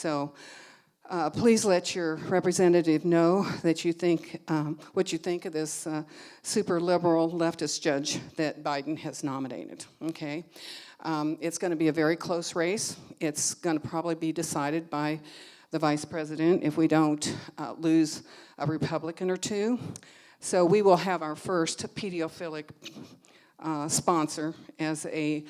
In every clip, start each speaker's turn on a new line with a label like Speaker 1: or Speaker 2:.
Speaker 1: So please let your representative know that you think what you think of this super liberal leftist judge that Biden has nominated. Okay, it's going to be a very close race. It's going to probably be decided by the vice president if we don't lose a Republican or two. So we will have our first pedophilic sponsor as a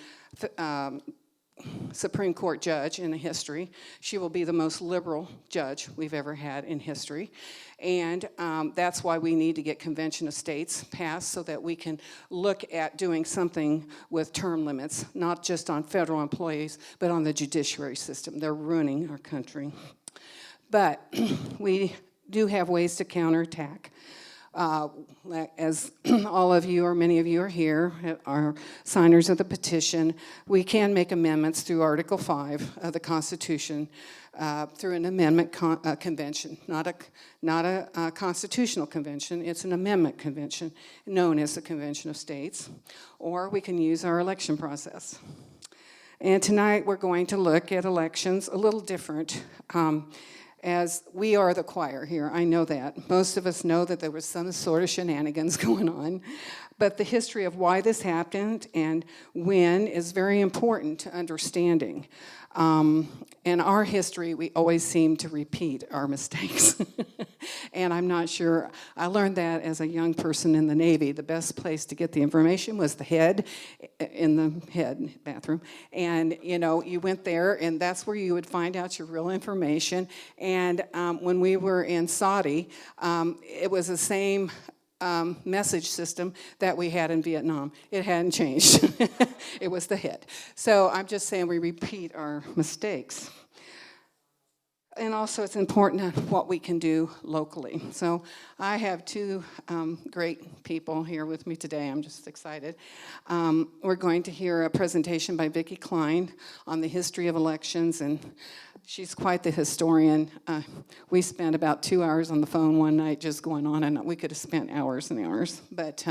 Speaker 1: Supreme Court judge in history. She will be the most liberal judge we've ever had in history. And that's why we need to get Convention of States passed so that we can look at doing something with term limits, not just on federal employees, but on the judiciary system. They're ruining our country. But we do have ways to counterattack. As all of you or many of you are here, are signers of the petition, we can make amendments through Article 5 of the Constitution through an amendment convention, not a constitutional convention. It's an amendment convention known as the Convention of States, or we can use our election process. And tonight we're going to look at elections a little different. As we are the choir here, I know that. Most of us know that there was some sort of shenanigans going on. But the history of why this happened and when is very important to understanding. In our history, we always seem to repeat our mistakes. And I'm not sure, I learned that as a young person in the Navy. The best place to get the information was the head, in the head bathroom. And, you know, you went there, and that's where you would find out your real information. And when we were in Saudi, it was the same message system that we had in Vietnam. It hadn't changed. It was the head. So I'm just saying we repeat our mistakes. And also it's important what we can do locally. So I have two great people here with me today. I'm just excited. We're going to hear a presentation by Vicki Klein on the history of elections, and she's quite the historian. We spent about 2 hours on the phone one night just going on, and we could have spent hours and hours. But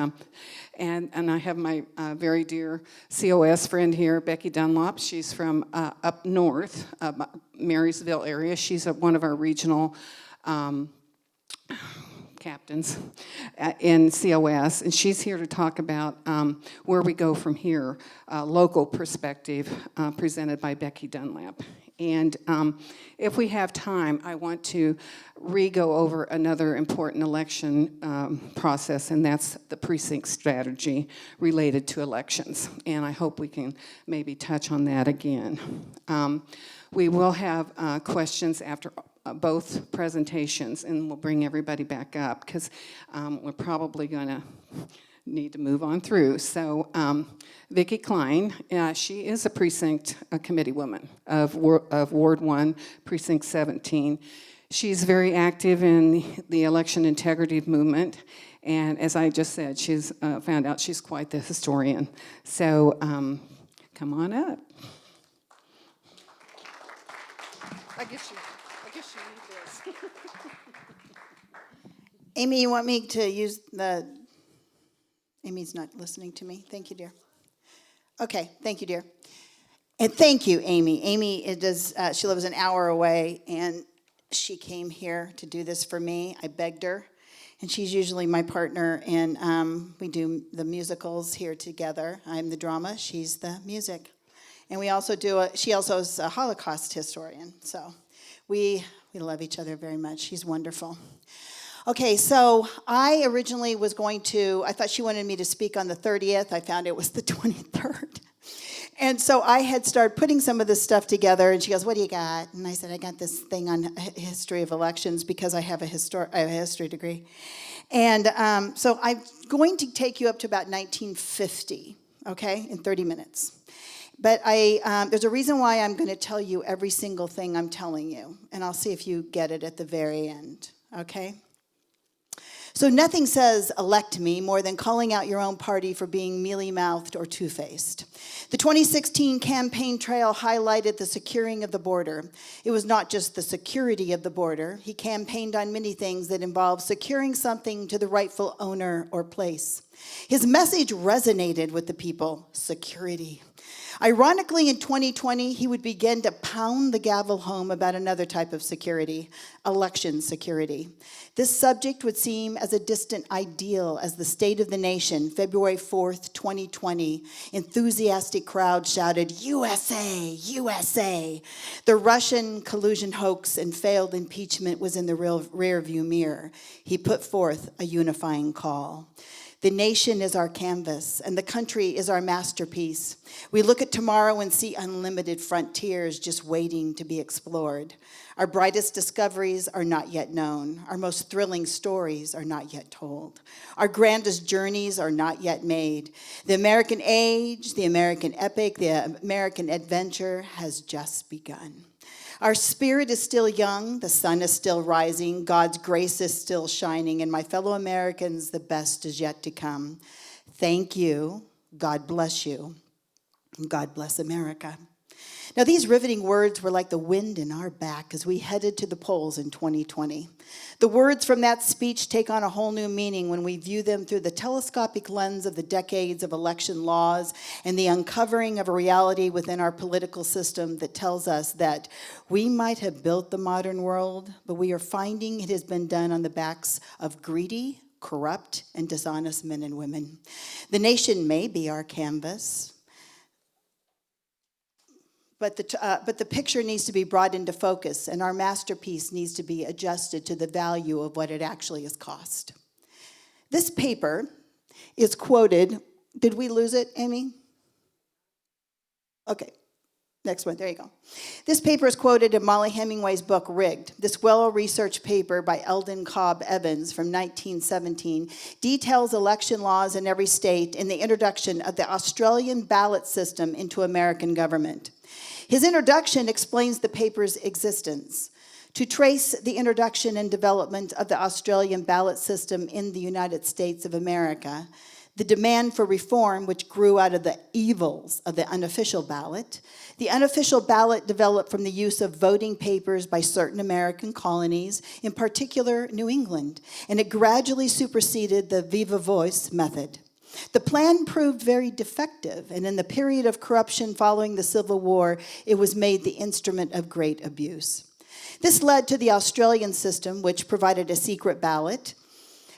Speaker 1: and I have my very dear COS friend here, Becky Dunlop. She's from up north, Marysville area. She's one of our regional captains in COS, and she's here to talk about where we go from here, local perspective presented by Becky Dunlap. And if we have time, I want to re-go over another important election process, and that's the precinct strategy related to elections. And I hope we can maybe touch on that again. We will have questions after both presentations, and we'll bring everybody back up because we're probably going to need to move on through. So Vicki Klein, she is a precinct committee woman of Ward 1, Precinct 17. She's very active in the election integrity movement, and as I just said, she's found out she's quite the historian. So come on up. I guess you need this.
Speaker 2: Amy, you want me to use the... Amy's not listening to me. Thank you, dear. Okay, thank you, dear. And thank you, Amy. Amy, she lives an hour away, and she came here to do this for me. I begged her, and she's usually my partner, and we do the musicals here together. I'm the drama, she's the music. And we also she also is a Holocaust historian, so we love each other very much. She's wonderful. Okay, so I originally was I thought she wanted me to speak on the 30th. I found it was the 23rd. And so I had started putting some of this stuff together, and she goes, "What do you got?" And I said, "I got this thing on history of elections because I have a history degree." And so I'm going to take you up to about 1950, okay, in 30 minutes. But there's a reason why I'm going to tell you every single thing I'm telling you, and I'll see if you get it at the very end, okay? So nothing says elect me more than calling out your own party for being mealy-mouthed or two-faced. The 2016 campaign trail highlighted the securing of the border. It was not just the security of the border. He campaigned on many things that involved securing something to the rightful owner or place. His message resonated with the people, security. Ironically, in 2020, he would begin to pound the gavel home about another type of security, election security. This subject would seem as a distant ideal as the State of the Nation, February 4th, 2020. Enthusiastic crowds shouted, USA, USA. The Russian collusion hoax and failed impeachment was in the rearview mirror. He put forth a unifying call. The nation is our canvas, and the country is our masterpiece. We look at tomorrow and see unlimited frontiers just waiting to be explored. Our brightest discoveries are not yet known. Our most thrilling stories are not yet told. Our grandest journeys are not yet made. The American age, the American epic, the American adventure has just begun. Our spirit is still young, the sun is still rising, God's grace is still shining, and my fellow Americans, the best is yet to come. Thank you, God bless you, and God bless America. Now, these riveting words were like the wind in our back as we headed to the polls in 2020. The words from that speech take on a whole new meaning when we view them through the telescopic lens of the decades of election laws and the uncovering of a reality within our political system that tells us that we might have built the modern world, but we are finding it has been done on the backs of greedy, corrupt, and dishonest men and women. The nation may be our canvas, but the picture needs to be brought into focus, and our masterpiece needs to be adjusted to the value of what it actually has cost. This paper is quoted. Did we lose it, Amy? Okay, next one, there you go. This paper is quoted in Molly Hemingway's book, Rigged. This well-researched paper by Eldon Cobb Evans from 1917 details election laws in every state and the introduction of the Australian ballot system into American government. His introduction explains the paper's existence. To trace the introduction and development of the Australian ballot system in the United States of America, the demand for reform, which grew out of the evils of the unofficial ballot. The unofficial ballot developed from the use of voting papers by certain American colonies, in particular New England, and it gradually superseded the viva voce method. The plan proved very defective, and in the period of corruption following the Civil War, it was made the instrument of great abuse. This led to the Australian system, which provided a secret ballot,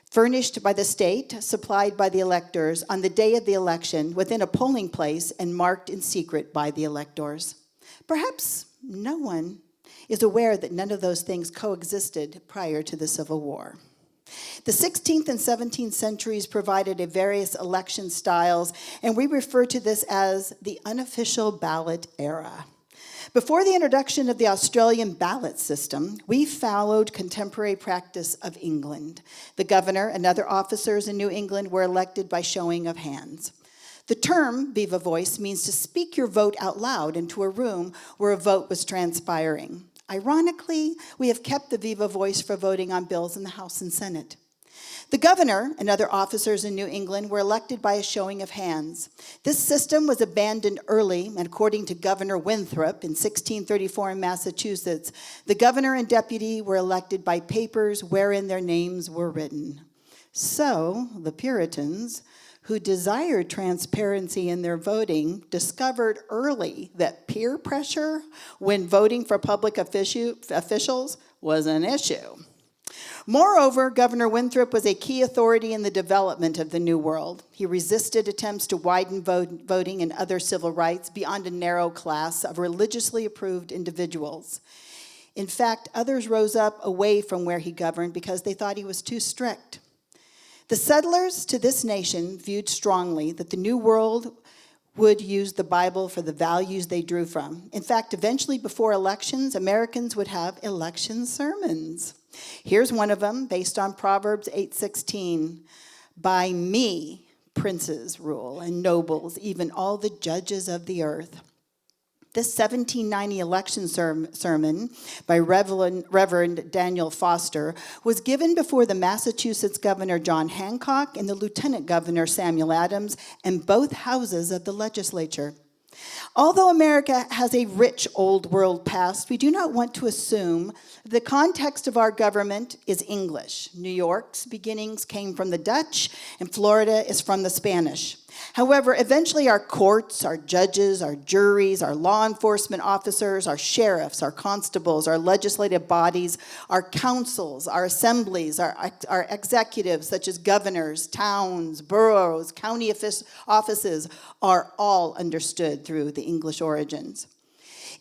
Speaker 2: furnished by the state, supplied by the electors on the day of the election within a polling place and marked in secret by the electors. Perhaps no one is aware that none of those things coexisted prior to the Civil War. The 16th and 17th centuries provided a various election styles, and we refer to this as the Unofficial Ballot Era. Before the introduction of the Australian ballot system, we followed contemporary practice of England. The governor and other officers in New England were elected by showing of hands. The term viva voce means to speak your vote out loud into a room where a vote was transpiring. Ironically, we have kept the viva voce for voting on bills in the House and Senate. The governor and other officers in New England were elected by a showing of hands. This system was abandoned early, and according to Governor Winthrop in 1634 in Massachusetts, the governor and deputy were elected by papers wherein their names were written. So, the Puritans, who desired transparency in their voting, discovered early that peer pressure when voting for public officials was an issue. Moreover, Governor Winthrop was a key authority in the development of the New World. He resisted attempts to widen voting and other civil rights beyond a narrow class of religiously approved individuals. In fact, others rose up away from where he governed because they thought he was too strict. The settlers to this nation viewed strongly that the New World would use the Bible for the values they drew from. In fact, eventually before elections, Americans would have election sermons. Here's one of them based on Proverbs 8:16. By me, princes rule, and nobles, even all the judges of the earth. This 1790 election sermon by Reverend Daniel Foster was given before the Massachusetts Governor John Hancock and the Lieutenant Governor Samuel Adams and both houses of the legislature. Although America has a rich old world past, we do not want to assume the context of our government is English. New York's beginnings came from the Dutch, and Florida is from the Spanish. However, eventually our courts, our judges, our juries, our law enforcement officers, our sheriffs, our constables, our legislative bodies, our councils, our assemblies, our executives such as governors, towns, boroughs, county offices are all understood through the English origins.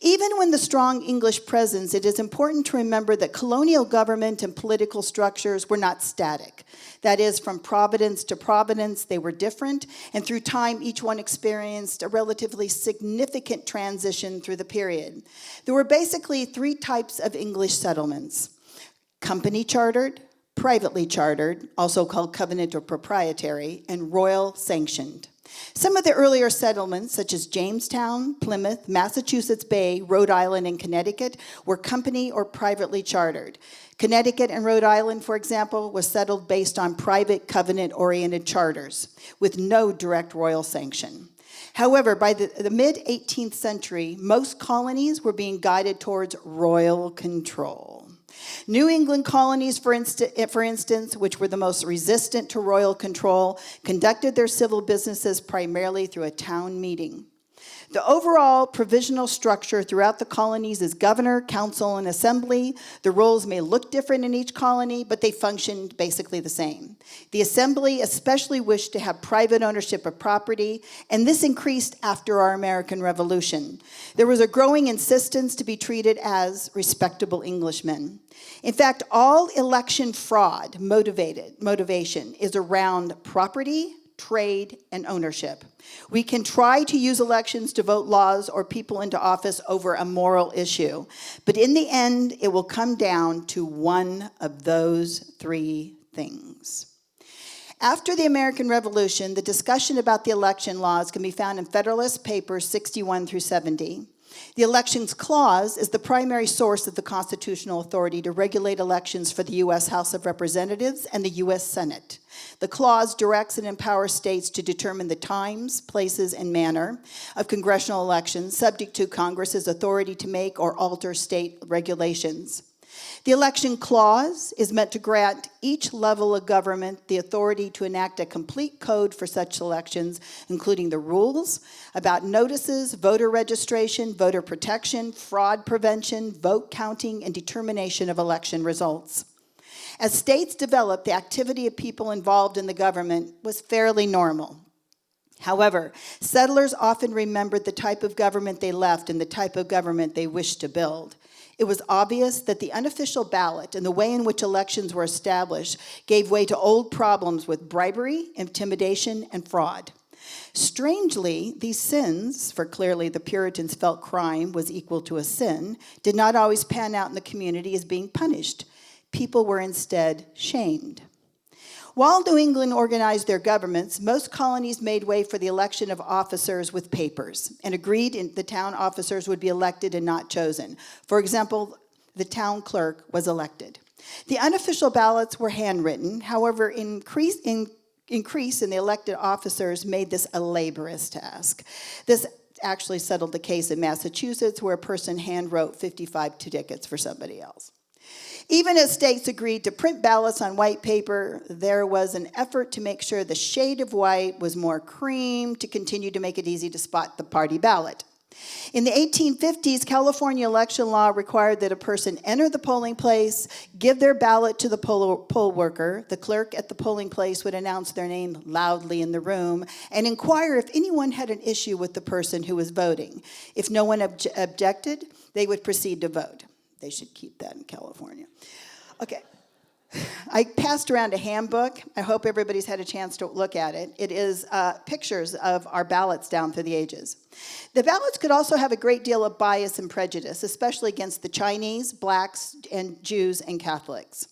Speaker 2: Even when the strong English presence, it is important to remember that colonial government and political structures were not static. That is, from province to province, they were different, and through time, each one experienced a relatively significant transition through the period. There were basically three types of English settlements: company chartered, privately chartered, also called covenant or proprietary, and royal sanctioned. Some of the earlier settlements, such as Jamestown, Plymouth, Massachusetts Bay, Rhode Island, and Connecticut, were company or privately chartered. Connecticut and Rhode Island, for example, was settled based on private covenant-oriented charters with no direct royal sanction. However, by the mid-18th century, most colonies were being guided towards royal control. New England colonies, for instance, which were the most resistant to royal control, conducted their civil businesses primarily through a town meeting. The overall provisional structure throughout the colonies is governor, council, and assembly. The roles may look different in each colony, but they functioned basically the same. The assembly especially wished to have private ownership of property, and this increased after our American Revolution. There was a growing insistence to be treated as respectable Englishmen. In fact, all election fraud motivation is around property, trade, and ownership. We can try to use elections to vote laws or people into office over a moral issue, but in the end, it will come down to one of those three things. After the American Revolution, the discussion about the election laws can be found in Federalist Papers 61 through 70. The Elections Clause is the primary source of the constitutional authority to regulate elections for the U.S. House of Representatives and the U.S. Senate. The clause directs and empowers states to determine the times, places, and manner of congressional elections, subject to Congress's authority to make or alter state regulations. The Election Clause is meant to grant each level of government the authority to enact a complete code for such elections, including the rules about notices, voter registration, voter protection, fraud prevention, vote counting, and determination of election results. As states developed, the activity of people involved in the government was fairly normal. However, settlers often remembered the type of government they left and the type of government they wished to build. It was obvious that the unofficial ballot and the way in which elections were established gave way to old problems with bribery, intimidation, and fraud. Strangely, these sins, for clearly the Puritans felt crime was equal to a sin, did not always pan out in the community as being punished. People were instead shamed. While New England organized their governments, most colonies made way for the election of officers with papers and agreed the town officers would be elected and not chosen. For example, the town clerk was elected. The unofficial ballots were handwritten. However, increase in the elected officers made this a laborious task. This actually settled the case in Massachusetts, where a person handwrote 55 tickets for somebody else. Even as states agreed to print ballots on white paper, there was an effort to make sure the shade of white was more cream to continue to make it easy to spot the party ballot. In the 1850s, California election law required that a person enter the polling place, give their ballot to the poll worker. The clerk at the polling place would announce their name loudly in the room and inquire if anyone had an issue with the person who was voting. If no one objected, they would proceed to vote. They should keep that in California. Okay. I passed around a handbook. I hope everybody's had a chance to look at it. It is pictures of our ballots down through the ages. The ballots could also have a great deal of bias and prejudice, especially against the Chinese, blacks, and Jews and Catholics.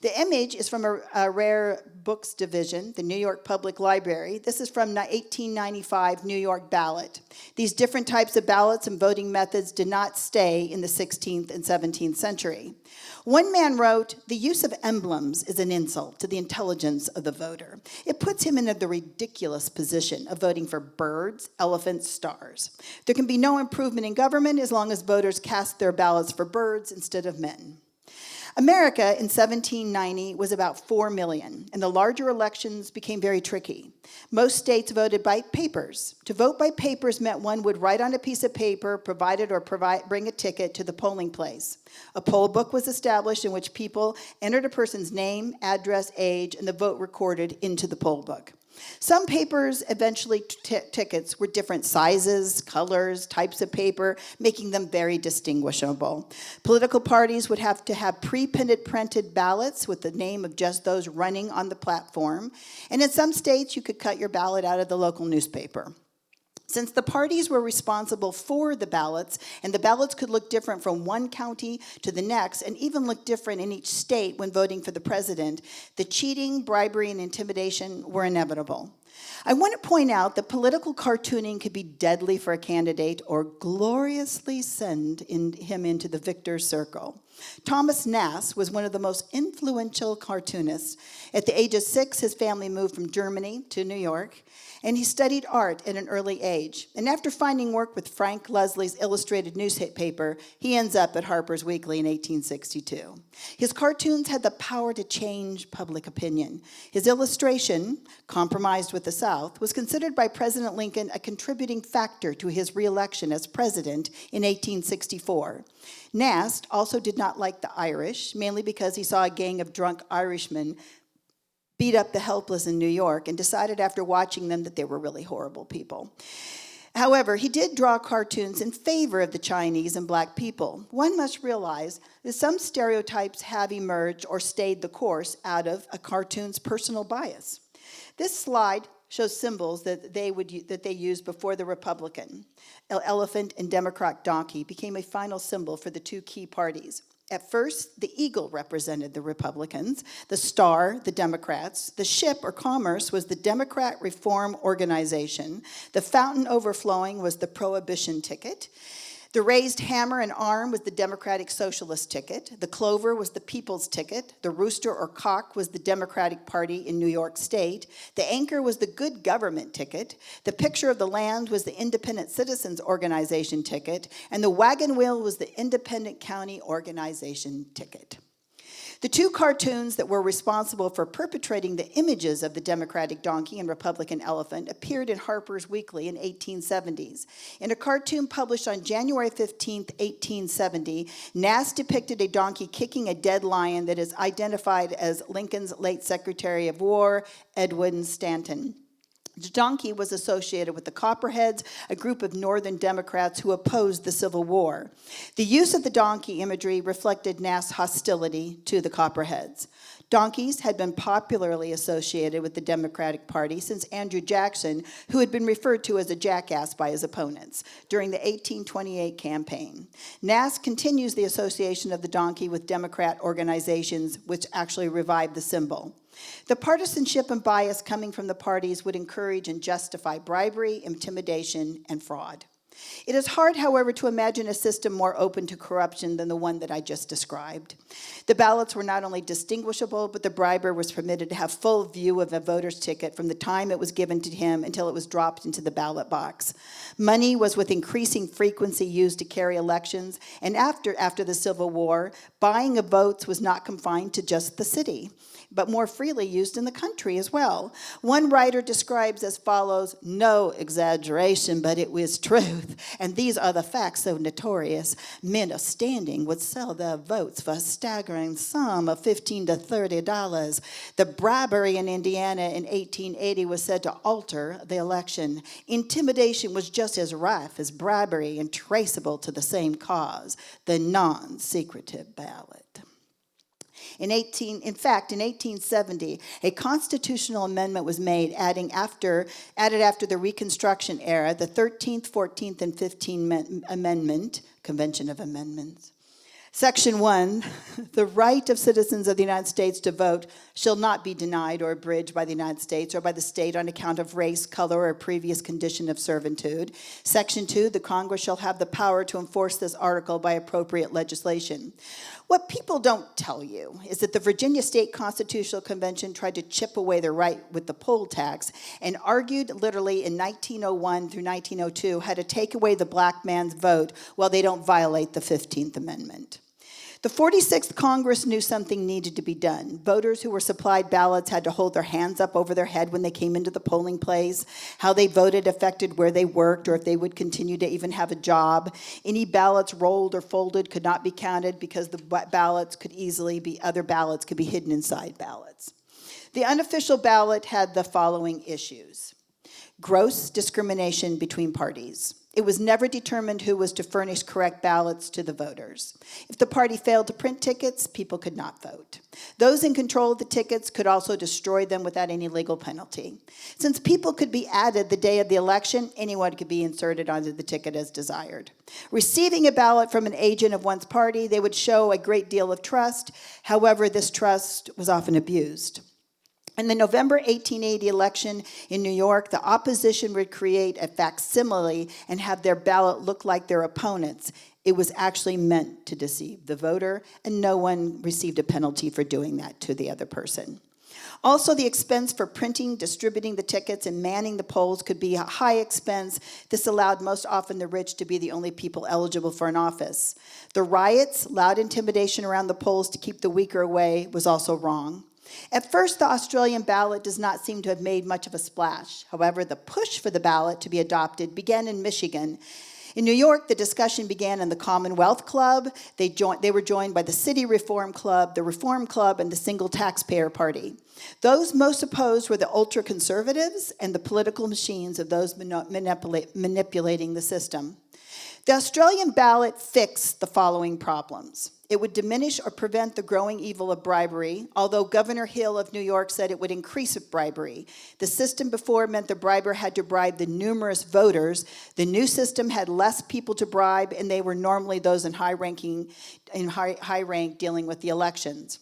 Speaker 2: The image is from a rare books division, the New York Public Library. This is from 1895 New York ballot. These different types of ballots and voting methods did not stay in the 16th and 17th century. One man wrote, "The use of emblems is an insult to the intelligence of the voter. It puts him in the ridiculous position of voting for birds, elephants, stars. There can be no improvement in government as long as voters cast their ballots for birds instead of men." America in 1790 was about 4 million, and the larger elections became very tricky. Most states voted by papers. To vote by papers meant one would write on a piece of paper, bring a ticket to the polling place. A poll book was established in which people entered a person's name, address, age, and the vote recorded into the poll book. Some papers, eventually tickets, were different sizes, colors, types of paper, making them very distinguishable. Political parties would have to have printed ballots with the name of just those running on the platform. And in some states, you could cut your ballot out of the local newspaper. Since the parties were responsible for the ballots, and the ballots could look different from one county to the next, and even look different in each state when voting for the president, the cheating, bribery, and intimidation were inevitable. I want to point out that political cartooning could be deadly for a candidate or gloriously send him into the victor's circle. Thomas Nast was one of the most influential cartoonists. At the age of 6, his family moved from Germany to New York, and he studied art at an early age. And after finding work with Frank Leslie's illustrated newspaper, he ends up at Harper's Weekly in 1862. His cartoons had the power to change public opinion. His illustration, Compromised with the South, was considered by President Lincoln a contributing factor to his reelection as president in 1864. Nast also did not like the Irish, mainly because he saw a gang of drunk Irishmen beat up the helpless in New York, and decided after watching them that they were really horrible people. However, he did draw cartoons in favor of the Chinese and black people. One must realize that some stereotypes have emerged or stayed the course out of a cartoon's personal bias. This slide shows symbols that they used before the Republican. Elephant and Democrat donkey became a final symbol for the two key parties. At first, the eagle represented the Republicans, the star, the Democrats, the ship or commerce was the Democrat Reform Organization, the fountain overflowing was the Prohibition ticket, the raised hammer and arm was the Democratic Socialist ticket, the clover was the People's ticket, the rooster or cock was the Democratic Party in New York State, the anchor was the Good Government ticket, the picture of the land was the Independent Citizens Organization ticket, and the wagon wheel was the Independent County Organization ticket. The two cartoons that were responsible for perpetrating the images of the Democratic donkey and Republican elephant appeared in Harper's Weekly in 1870s. In a cartoon published on January 15, 1870, Nast depicted a donkey kicking a dead lion that is identified as Lincoln's late Secretary of War, Edwin Stanton. The donkey was associated with the Copperheads, a group of Northern Democrats who opposed the Civil War. The use of the donkey imagery reflected Nast's hostility to the Copperheads. Donkeys had been popularly associated with the Democratic Party since Andrew Jackson, who had been referred to as a jackass by his opponents during the 1828 campaign. Nast continues the association of the donkey with Democrat organizations, which actually revived the symbol. The partisanship and bias coming from the parties would encourage and justify bribery, intimidation, and fraud. It is hard, however, to imagine a system more open to corruption than the one that I just described. The ballots were not only distinguishable, but the briber was permitted to have full view of a voter's ticket from the time it was given to him until it was dropped into the ballot box. Money was with increasing frequency used to carry elections, and after the Civil War, buying of votes was not confined to just the city, but more freely used in the country as well. One writer describes as follows, "No exaggeration, but it was truth. And these are the facts so notorious. Men of standing would sell their votes for a staggering sum of $15 to $30. The bribery in Indiana in 1880 was said to alter the election. Intimidation was just as rife as bribery and traceable to the same cause, the non-secretive ballot." In 1870, a constitutional amendment was made added after the Reconstruction era, the 13th, 14th, and 15th Amendment, Convention of Amendments. Section 1, the right of citizens of the United States to vote shall not be denied or abridged by the United States or by the state on account of race, color, or previous condition of servitude. Section 2, the Congress shall have the power to enforce this article by appropriate legislation. What people don't tell you is that the Virginia State Constitutional Convention tried to chip away the right with the poll tax and argued literally in 1901 through 1902 how to take away the black man's vote while they don't violate the 15th Amendment. The 46th Congress knew something needed to be done. Voters who were supplied ballots had to hold their hands up over their head when they came into the polling place. How they voted affected where they worked or if they would continue to even have a job. Any ballots rolled or folded could not be counted because the ballots could easily be, other ballots could be hidden inside ballots. The unofficial ballot had the following issues. Gross discrimination between parties. It was never determined who was to furnish correct ballots to the voters. If the party failed to print tickets, people could not vote. Those in control of the tickets could also destroy them without any legal penalty. Since people could be added the day of the election, anyone could be inserted onto the ticket as desired. Receiving a ballot from an agent of one's party, they would show a great deal of trust. However, this trust was often abused. In the November 1880 election in New York, the opposition would create a facsimile and have their ballot look like their opponents. It was actually meant to deceive the voter, and no one received a penalty for doing that to the other person. Also, the expense for printing, distributing the tickets, and manning the polls could be a high expense. This allowed most often the rich to be the only people eligible for an office. The riots, loud intimidation around the polls to keep the weaker away was also wrong. At first, the Australian ballot does not seem to have made much of a splash. However, the push for the ballot to be adopted began in Michigan. In New York, the discussion began in the Commonwealth Club. They were joined by the City Reform Club, the Reform Club, and the Single Taxpayer Party. Those most opposed were the ultra-conservatives and the political machines of those manipulating the system. The Australian ballot fixed the following problems. It would diminish or prevent the growing evil of bribery, although Governor Hill of New York said it would increase bribery. The system before meant the briber had to bribe the numerous voters. The new system had less people to bribe, and they were normally those in high rank dealing with the elections.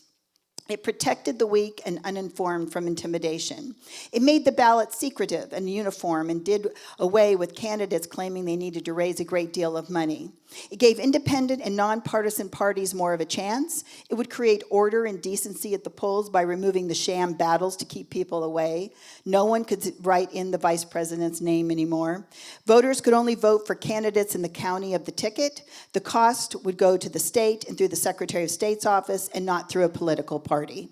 Speaker 2: It protected the weak and uninformed from intimidation. It made the ballot secretive and uniform and did away with candidates claiming they needed to raise a great deal of money. It gave independent and nonpartisan parties more of a chance. It would create order and decency at the polls by removing the sham battles to keep people away. No one could write in the vice president's name anymore. Voters could only vote for candidates in the county of the ticket. The cost would go to the state and through the Secretary of State's office and not through a political party.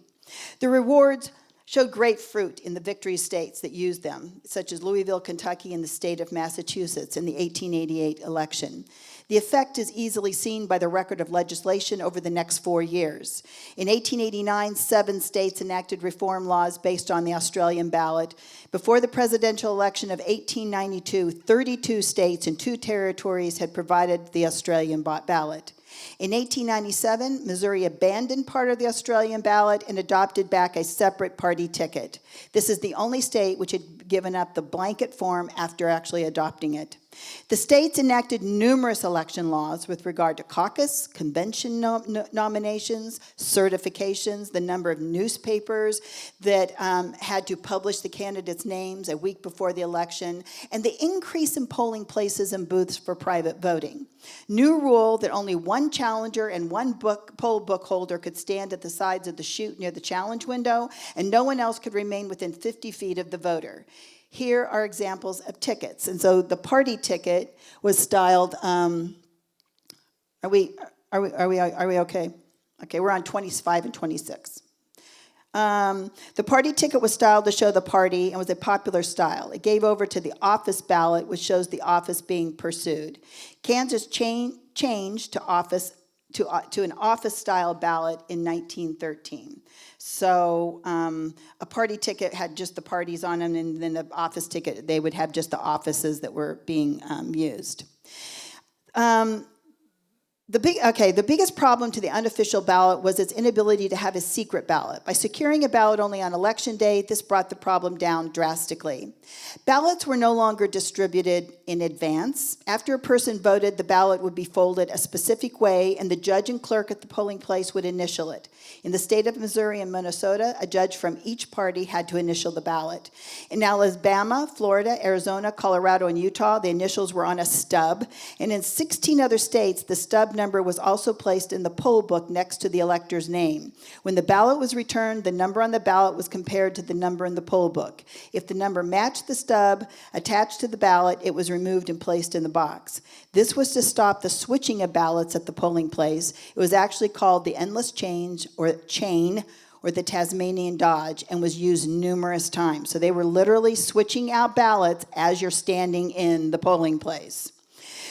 Speaker 2: The rewards showed great fruit in the victory states that used them, such as Louisville, Kentucky, and the state of Massachusetts in the 1888 election. The effect is easily seen by the record of legislation over the next 4 years. In 1889, 7 states enacted reform laws based on the Australian ballot. Before the presidential election of 1892, 32 states and 2 territories had provided the Australian ballot. In 1897, Missouri abandoned part of the Australian ballot and adopted back a separate party ticket. This is the only state which had given up the blanket form after actually adopting it. The states enacted numerous election laws with regard to caucus, convention nominations, certifications, the number of newspapers that had to publish the candidates' names a week before the election, and the increase in polling places and booths for private voting. New rule that only one challenger and one poll book holder could stand at the sides of the chute near the challenge window, and no one else could remain within 50 feet of the voter. Here are examples of tickets. And so the party ticket was styled, are we okay? Okay, we're on 25 and 26. The party ticket was styled to show the party and was a popular style. It gave over to the office ballot, which shows the office being pursued. Kansas changed to an office-style ballot in 1913. So a party ticket had just the parties on them, and then the office ticket, they would have just the offices that were being used. The biggest problem to the unofficial ballot was its inability to have a secret ballot. By securing a ballot only on election day, this brought the problem down drastically. Ballots were no longer distributed in advance. After a person voted, the ballot would be folded a specific way, and the judge and clerk at the polling place would initial it. In the state of Missouri and Minnesota, a judge from each party had to initial the ballot. In Alabama, Florida, Arizona, Colorado, and Utah, the initials were on a stub. And in 16 other states, the stub number was also placed in the poll book next to the elector's name. When the ballot was returned, the number on the ballot was compared to the number in the poll book. If the number matched the stub attached to the ballot, it was removed and placed in the box. This was to stop the switching of ballots at the polling place. It was actually called the endless chain or the Tasmanian Dodge, and was used numerous times. So they were literally switching out ballots as you're standing in the polling place.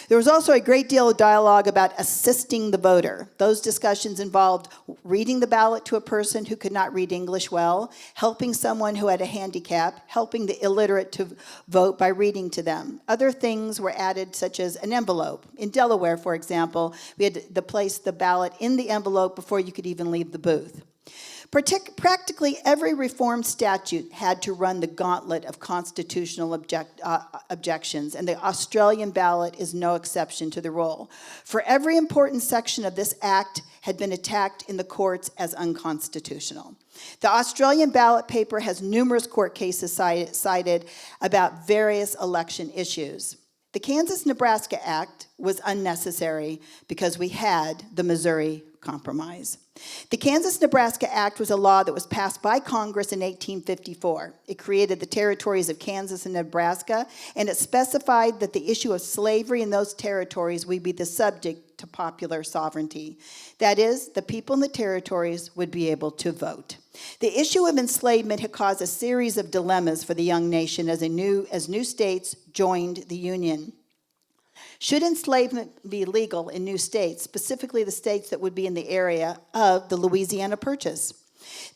Speaker 2: There was also a great deal of dialogue about assisting the voter. Those discussions involved reading the ballot to a person who could not read English well, helping someone who had a handicap, helping the illiterate to vote by reading to them. Other things were added, such as an envelope. In Delaware, for example, we had to place the ballot in the envelope before you could even leave the booth. Practically every reform statute had to run the gauntlet of constitutional objections, and the Australian ballot is no exception to the rule. For every important section of this act had been attacked in the courts as unconstitutional. The Australian ballot paper has numerous court cases cited about various election issues. The Kansas-Nebraska Act was unnecessary because we had the Missouri Compromise. The Kansas-Nebraska Act was a law that was passed by Congress in 1854. It created the territories of Kansas and Nebraska, and it specified that the issue of slavery in those territories would be the subject to popular sovereignty. That is, the people in the territories would be able to vote. The issue of enslavement had caused a series of dilemmas for the young nation as new states joined the Union. Should enslavement be legal in new states, specifically the states that would be in the area of the Louisiana Purchase?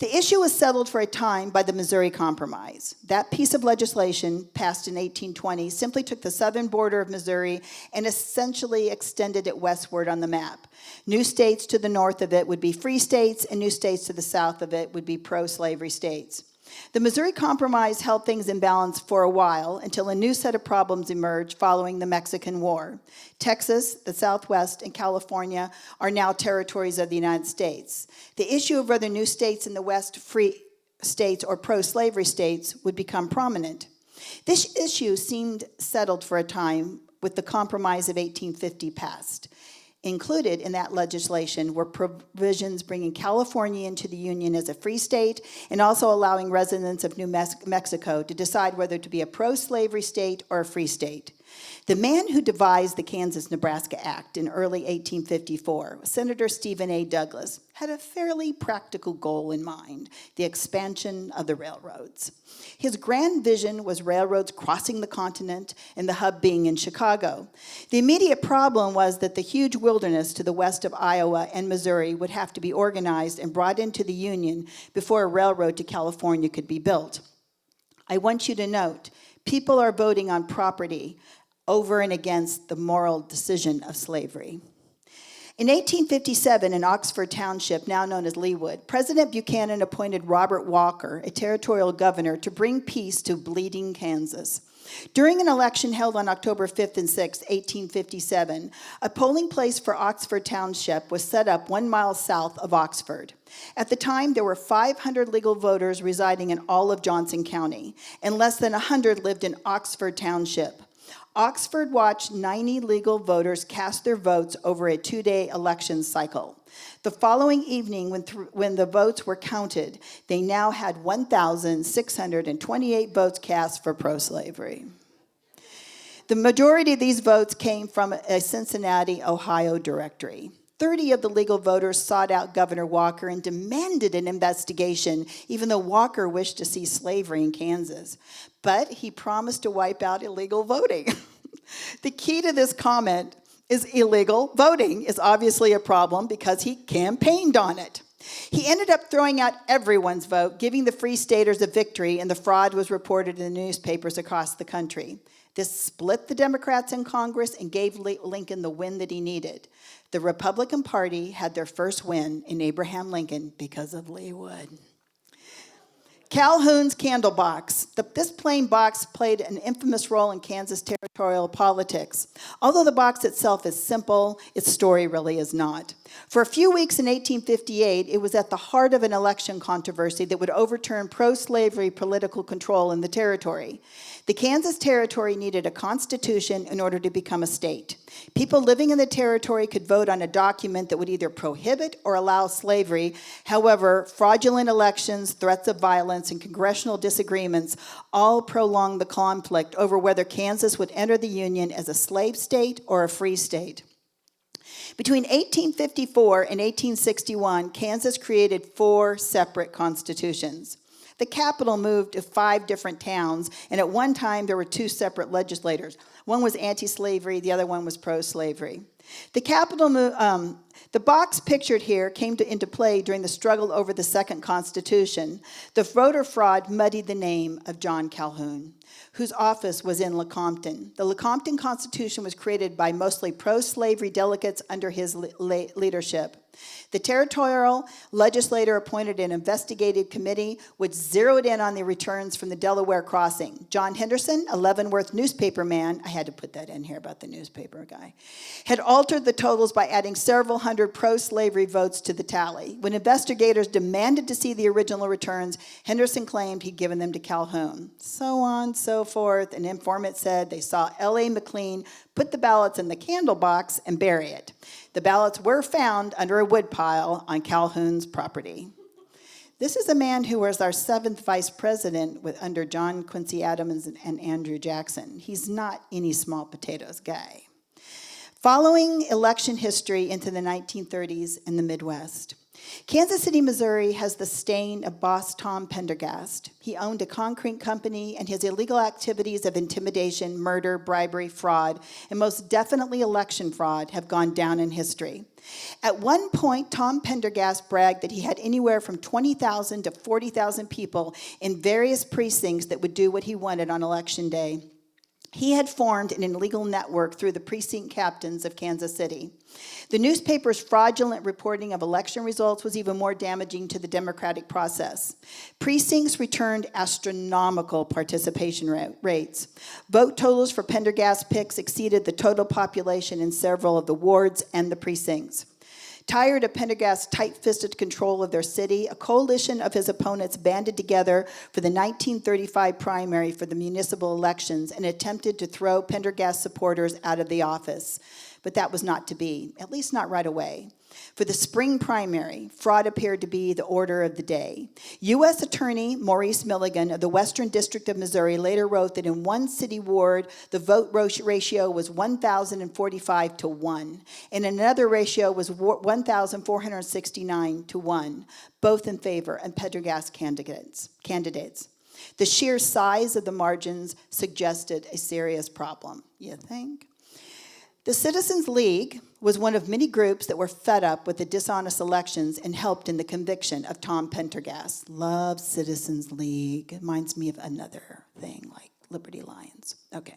Speaker 2: The issue was settled for a time by the Missouri Compromise. That piece of legislation, passed in 1820, simply took the southern border of Missouri and essentially extended it westward on the map. New states to the north of it would be free states, and new states to the south of it would be pro-slavery states. The Missouri Compromise held things in balance for a while until a new set of problems emerged following the Mexican War. Texas, the Southwest, and California are now territories of the United States. The issue of whether new states in the West, free states or pro-slavery states, would become prominent. This issue seemed settled for a time with the Compromise of 1850 passed. Included in that legislation were provisions bringing California into the Union as a free state and also allowing residents of New Mexico to decide whether to be a pro-slavery state or a free state. The man who devised the Kansas-Nebraska Act in early 1854, Senator Stephen A. Douglas, had a fairly practical goal in mind: the expansion of the railroads. His grand vision was railroads crossing the continent and the hub being in Chicago. The immediate problem was that the huge wilderness to the west of Iowa and Missouri would have to be organized and brought into the Union before a railroad to California could be built. I want you to note, people are voting on property over and against the moral decision of slavery. In 1857, in Oxford Township, now known as Leawood, President Buchanan appointed Robert Walker, a territorial governor, to bring peace to bleeding Kansas. During an election held on October 5th and 6th, 1857, a polling place for Oxford Township was set up 1 mile south of Oxford. At the time, there were 500 legal voters residing in all of Johnson County, and less than 100 lived in Oxford Township. Oxford watched 90 legal voters cast their votes over a 2-day election cycle. The following evening, when the votes were counted, they now had 1,628 votes cast for pro-slavery. The majority of these votes came from a Cincinnati, Ohio directory. 30 of the legal voters sought out Governor Walker and demanded an investigation, even though Walker wished to see slavery in Kansas. But he promised to wipe out illegal voting. The key to this comment is illegal voting is obviously a problem because he campaigned on it. He ended up throwing out everyone's vote, giving the Free Staters a victory, and the fraud was reported in the newspapers across the country. This split the Democrats in Congress and gave Lincoln the win that he needed. The Republican Party had their first win in Abraham Lincoln because of Leawood. Calhoun's candle box. This plain box played an infamous role in Kansas territorial politics. Although the box itself is simple, its story really is not. For a few weeks in 1858, it was at the heart of an election controversy that would overturn pro-slavery political control in the territory. The Kansas Territory needed a constitution in order to become a state. People living in the territory could vote on a document that would either prohibit or allow slavery. However, fraudulent elections, threats of violence, and congressional disagreements all prolonged the conflict over whether Kansas would enter the Union as a slave state or a free state. Between 1854 and 1861, Kansas created 4 separate constitutions. The capital moved to 5 different towns, and at one time there were 2 separate legislators. One was anti-slavery, the other one was pro-slavery. The box pictured here came into play during the struggle over the second constitution. The voter fraud muddied the name of John Calhoun, whose office was in Lecompton. The Lecompton Constitution was created by mostly pro-slavery delegates under his leadership. The territorial legislator appointed an investigative committee which zeroed in on the returns from the Delaware crossing. John Henderson, a Leavenworth newspaper man, I had to put that in here about the newspaper guy, had altered the totals by adding several hundred pro-slavery votes to the tally. When investigators demanded to see the original returns, Henderson claimed he'd given them to Calhoun. So on, so forth. An informant said they saw L.A. McLean put the ballots in the candle box and bury it. The ballots were found under a woodpile on Calhoun's property. This is a man who was our 7th vice president under John Quincy Adams and Andrew Jackson. He's not any small potatoes guy. Following election history into the 1930s in the Midwest, Kansas City, Missouri has the stain of boss Tom Pendergast. He owned a concrete company, and his illegal activities of intimidation, murder, bribery, fraud, and most definitely election fraud have gone down in history. At one point, Tom Pendergast bragged that he had anywhere from 20,000 to 40,000 people in various precincts that would do what he wanted on Election Day. He had formed an illegal network through the precinct captains of Kansas City. The newspaper's fraudulent reporting of election results was even more damaging to the democratic process. Precincts returned astronomical participation rates. Vote totals for Pendergast picks exceeded the total population in several of the wards and the precincts. Tired of Pendergast's tight-fisted control of their city, a coalition of his opponents banded together for the 1935 primary for the municipal elections and attempted to throw Pendergast supporters out of the office. But that was not to be, at least not right away. For the spring primary, fraud appeared to be the order of the day. U.S. Attorney Maurice Milligan of the Western District of Missouri later wrote that in one city ward, the vote ratio was 1,045 to 1, and another ratio was 1,469 to 1, both in favor of Pendergast candidates. The sheer size of the margins suggested a serious problem, you think? The Citizens League was one of many groups that were fed up with the dishonest elections and helped in the conviction of Tom Pendergast. Love Citizens League. It reminds me of another thing like Liberty Lions. Okay.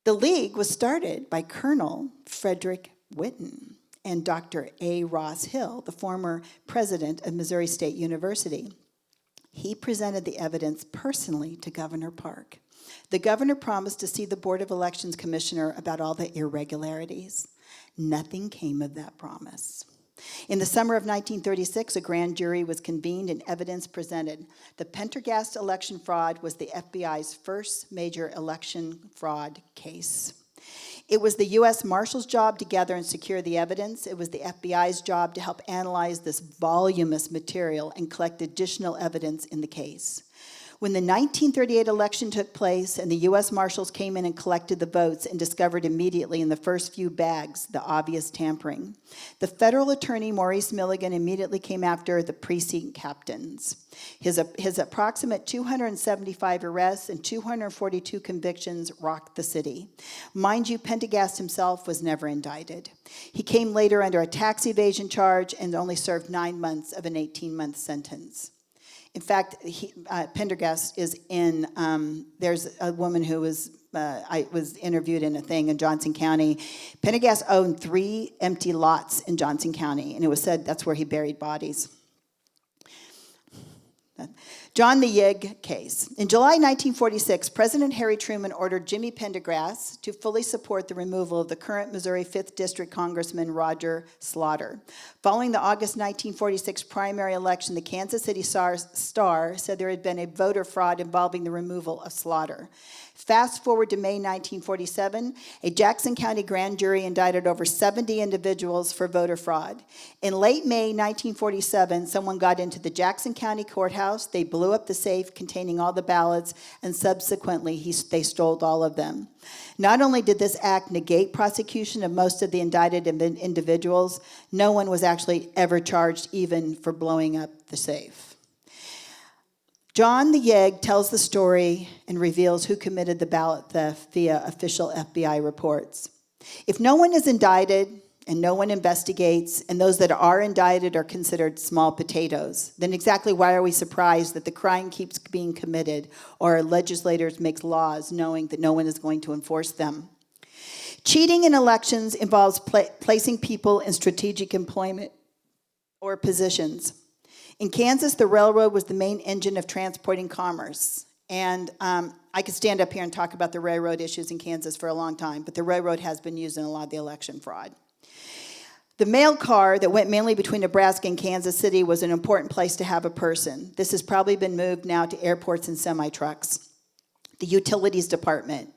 Speaker 2: The League was started by Colonel Frederick Whitten and Dr. A. Ross Hill, the former president of Missouri State University. He presented the evidence personally to Governor Park. The governor promised to see the Board of Elections commissioner about all the irregularities. Nothing came of that promise. In the summer of 1936, a grand jury was convened and evidence presented. The Pendergast election fraud was the FBI's first major election fraud case. It was the U.S. Marshal's job to gather and secure the evidence. It was the FBI's job to help analyze this voluminous material and collect additional evidence in the case. When the 1938 election took place and the U.S. Marshals came in and collected the votes and discovered immediately in the first few bags the obvious tampering, the federal attorney Maurice Milligan immediately came after the precinct captains. His approximate 275 arrests and 242 convictions rocked the city. Mind you, Pendergast himself was never indicted. He came later under a tax evasion charge and only served 9 months of an 18-month sentence. In fact, Pendergast is in, there's a woman who was interviewed in a thing in Johnson County. Pendergast owned 3 empty lots in Johnson County, and it was said that's where he buried bodies. John the Yig case. In July 1946, President Harry Truman ordered Jimmy Pendergrass to fully support the removal of the current Missouri 5th District Congressman Roger Slaughter. Following the August 1946 primary election, the Kansas City Star said there had been a voter fraud involving the removal of Slaughter. Fast forward to May 1947, a Jackson County grand jury indicted over 70 individuals for voter fraud. In late May 1947, someone got into the Jackson County courthouse, they blew up the safe containing all the ballots, and subsequently they stole all of them. Not only did this act negate prosecution of most of the indicted individuals, no one was actually ever charged even for blowing up the safe. John the Yeg tells the story and reveals who committed the ballot theft via official FBI reports. If no one is indicted and no one investigates, and those that are indicted are considered small potatoes, then exactly why are we surprised that the crime keeps being committed or our legislators make laws knowing that no one is going to enforce them? Cheating in elections involves placing people in strategic employment or positions. In Kansas, the railroad was the main engine of transporting commerce. And I could stand up here and talk about the railroad issues in Kansas for a long time, but the railroad has been used in a lot of the election fraud. The mail car that went mainly between Nebraska and Kansas City was an important place to have a person. This has probably been moved now to airports and semi-trucks. The utilities department.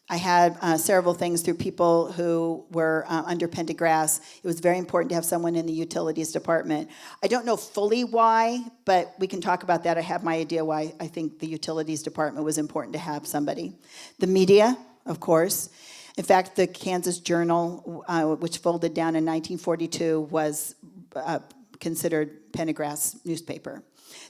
Speaker 2: I had several things through people who were under Pendergrass. It was very important to have someone in the utilities department. I don't know fully why, but we can talk about that. I have my idea why I think the utilities department was important to have somebody. The media, of course. In fact, the Kansas Journal, which folded down in 1942, was considered Pendergrass newspaper.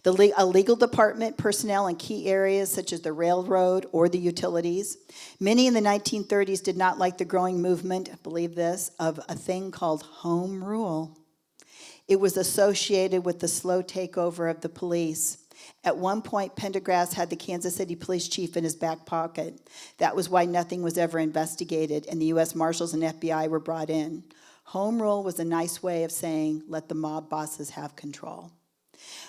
Speaker 2: The legal department personnel in key areas such as the railroad or the utilities. Many in the 1930s did not like the growing movement, believe this, of a thing called home rule. It was associated with the slow takeover of the police. At one point, Pendergrass had the Kansas City police chief in his back pocket. That was why nothing was ever investigated, and the U.S. Marshals and FBI were brought in. Home rule was a nice way of saying, let the mob bosses have control.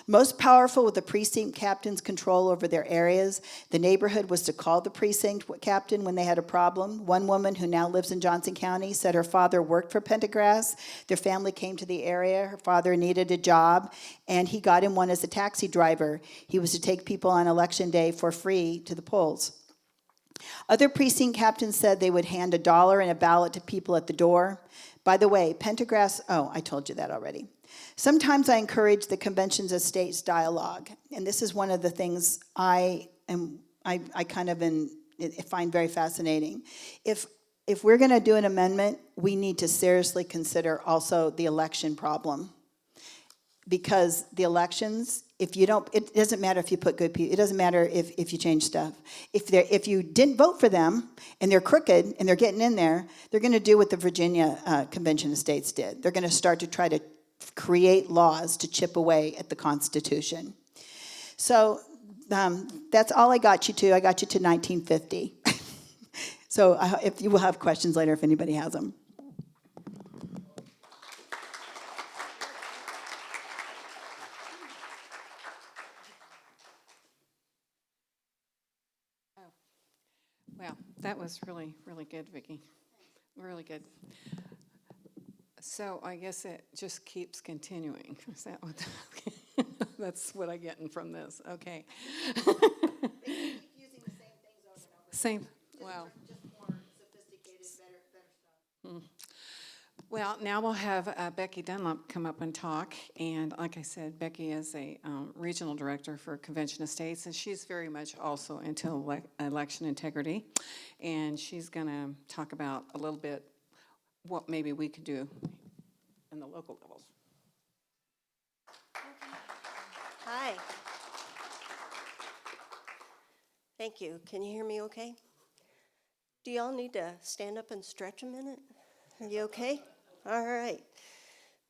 Speaker 2: Most powerful with the precinct captain's control over their areas, the neighborhood was to call the precinct captain when they had a problem. One woman who now lives in Johnson County said her father worked for Pendergrass. Their family came to the area. Her father needed a job, and he got him one as a taxi driver. He was to take people on election day for free to the polls. Other precinct captains said they would hand $1 and a ballot to people at the door. By the way, Pendergrass, I told you that already. Sometimes I encourage the conventions of states dialogue, and this is one of the things I find very fascinating. If we're going to do an amendment, we need to seriously consider also the election problem, because the elections, if you don't, it doesn't matter if you put good people. It doesn't matter if you change stuff. If you didn't vote for them and they're crooked and they're getting in there, they're going to do what the Virginia Convention of States did. They're going to start to try to create laws to chip away at the Constitution. So that's all I got you to. I got you to 1950. So if you will have questions later if anybody has them.
Speaker 1: Well, that was really, really good, Vicki. Really good. So I guess it just keeps continuing. Is that what? That's what I'm getting from this. Okay.
Speaker 2: They keep using the same things over and over.
Speaker 1: Same. Wow.
Speaker 2: Just more sophisticated, better stuff.
Speaker 1: Well, now we'll have Becky Dunlap come up and talk. And like I said, Becky is a regional director for Convention of States, and she's very much also into election integrity. And she's going to talk about a little bit what maybe we could do in the local levels.
Speaker 3: Hi. Thank you. Can you hear me okay? Do y'all need to stand up and stretch a minute? Are you okay? All right.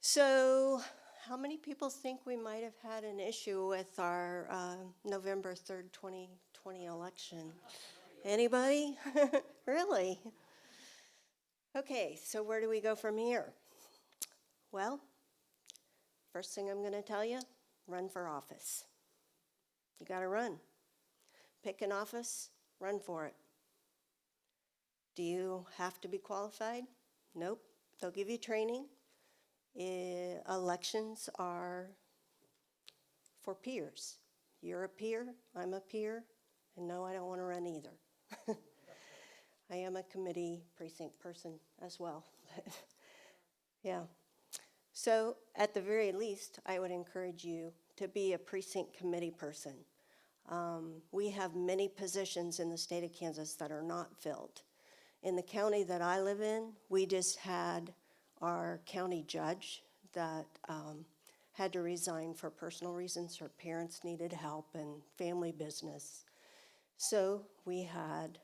Speaker 3: So how many people think we might have had an issue with our November 3rd, 2020 election? Anybody? Really? Okay, so where do we go from here? Well, first thing I'm going to tell you, run for office. You got to run. Pick an office, run for it. Do you have to be qualified? Nope. They'll give you training. Elections are for peers. You're a peer, I'm a peer, and no, I don't want to run either. I am a committee precinct person as well. Yeah. So at the very least, I would encourage you to be a precinct committee person. We have many positions in the state of Kansas that are not filled. In the county that I live in, we just had our county judge that had to resign for personal reasons. Her parents needed help and family business. So we had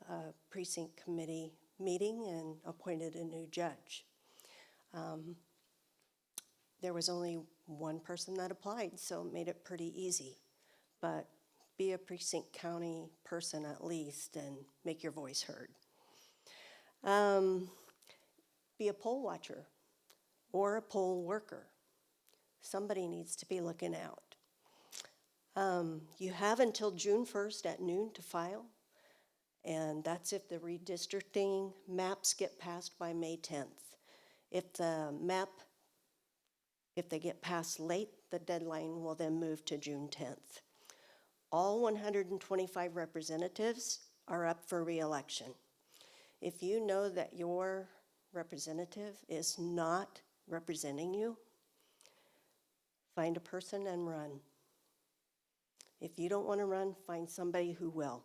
Speaker 3: a precinct committee meeting and appointed a new judge. There was only one person that applied, so it made it pretty easy. But be a precinct county person at least and make your voice heard. Be a poll watcher or a poll worker. Somebody needs to be looking out. You have until June 1st at noon to file, and that's if the redistricting maps get passed by May 10th. If they get passed late, the deadline will then move to June 10th. All 125 representatives are up for re-election. If you know that your representative is not representing you, find a person and run. If you don't want to run, find somebody who will.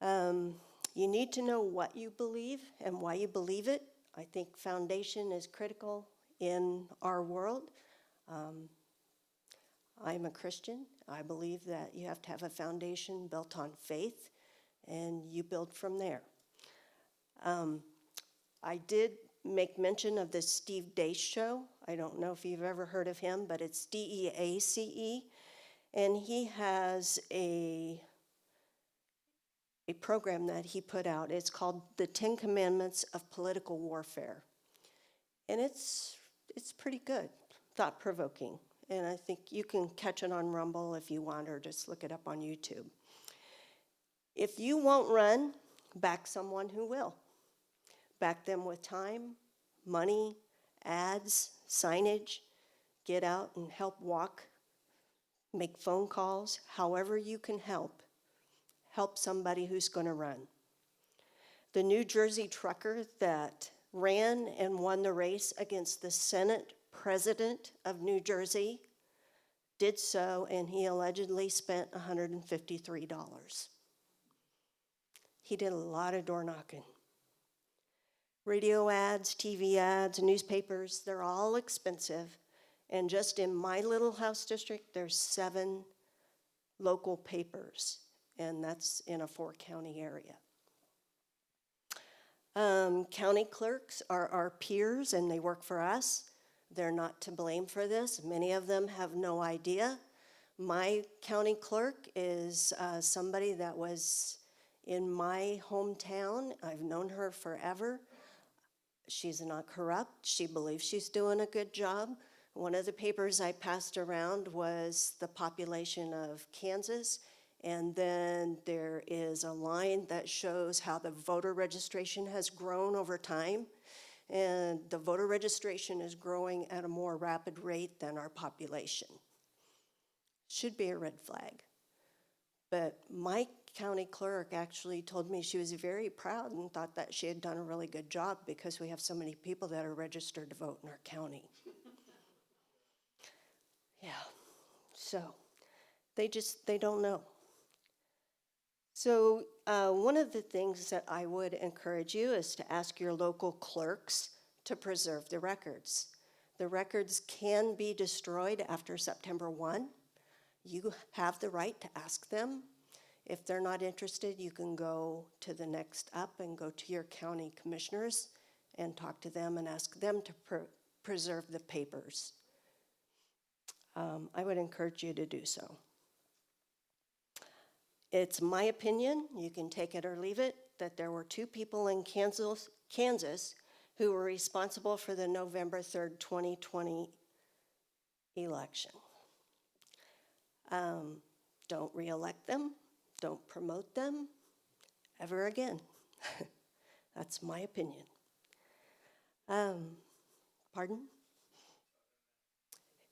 Speaker 3: You need to know what you believe and why you believe it. I think foundation is critical in our world. I'm a Christian. I believe that you have to have a foundation built on faith, and you build from there. I did make mention of the Steve Deace show. I don't know if you've ever heard of him, but it's DEACE, and he has a program that he put out. It's called The 10 Commandments of Political Warfare, and it's pretty good, thought-provoking, and I think you can catch it on Rumble if you want, or just look it up on YouTube. If you won't run, back someone who will. Back them with time, money, ads, signage. Get out and help walk, make phone calls, however you can help. Help somebody who's going to run. The New Jersey trucker that ran and won the race against the Senate president of New Jersey did so, and he allegedly spent $153. He did a lot of door knocking. Radio ads, TV ads, newspapers, they're all expensive. And just in my little house district, there's 7 local papers, and that's in a 4-county area. County clerks are our peers, and they work for us. They're not to blame for this. Many of them have no idea. My county clerk is somebody that was in my hometown. I've known her forever. She's not corrupt. She believes she's doing a good job. One of the papers I passed around was the population of Kansas, and then there is a line that shows how the voter registration has grown over time, and the voter registration is growing at a more rapid rate than our population. Should be a red flag. But my county clerk actually told me she was very proud and thought that she had done a really good job because we have so many people that are registered to vote in our county. Yeah, so they don't know. So one of the things that I would encourage you is to ask your local clerks to preserve the records. The records can be destroyed after September 1. You have the right to ask them. If they're not interested, you can go to the next up and go to your county commissioners and talk to them and ask them to preserve the papers. I would encourage you to do so. It's my opinion, you can take it or leave it, that there were 2 people in Kansas who were responsible for the November 3rd, 2020 election. Don't reelect them. Don't promote them ever again. That's my opinion. Pardon?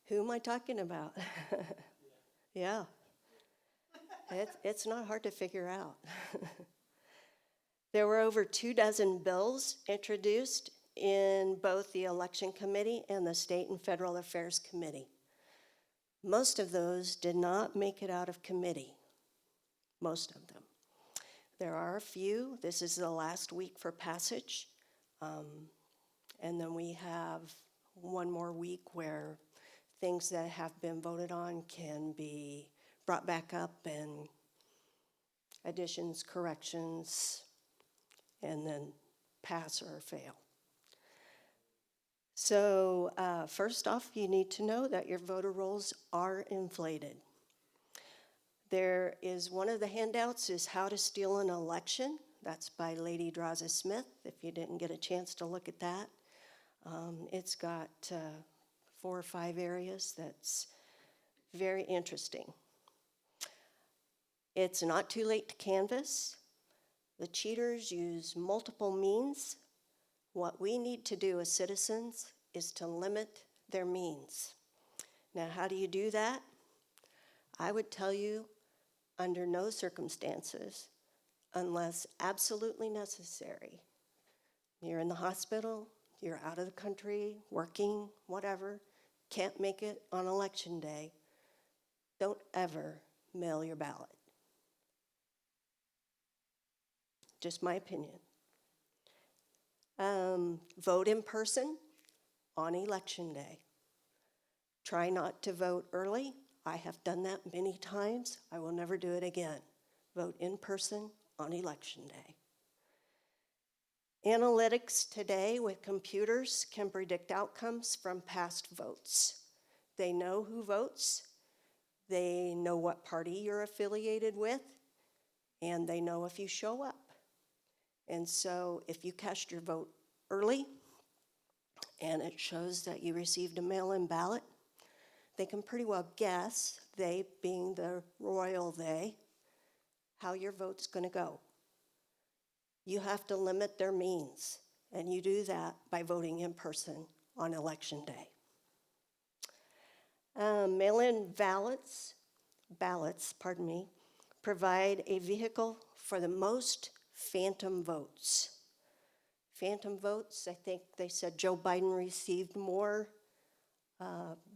Speaker 3: Who am I talking about? Yeah. It's not hard to figure out. There were over 24 bills introduced in both the Election Committee and the State and Federal Affairs Committee. Most of those did not make it out of committee. Most of them. There are a few. This is the last week for passage. And then we have one more week where things that have been voted on can be brought back up, and additions, corrections, and then pass or fail. So first off, you need to know that your voter rolls are inflated. There is one of the handouts is How to Steal an Election. That's by Lady Draza Smith, if you didn't get a chance to look at that. It's got 4 or 5 areas that's very interesting. It's not too late to canvass. The cheaters use multiple means. What we need to do as citizens is to limit their means. Now, how do you do that? I would tell you, under no circumstances, unless absolutely necessary. You're in the hospital, you're out of the country, working, whatever, can't make it on election day, don't ever mail your ballot. Just my opinion. Vote in person on election day. Try not to vote early. I have done that many times. I will never do it again. Vote in person on election day. Analytics today with computers can predict outcomes from past votes. They know who votes, they know what party you're affiliated with, and they know if you show up. And so if you cast your vote early and it shows that you received a mail-in ballot, they can pretty well guess, they being the royal they, how your vote's going to go. You have to limit their means, and you do that by voting in person on election day. Mail-in ballots, provide a vehicle for the most phantom votes. Phantom votes, I think they said Joe Biden received more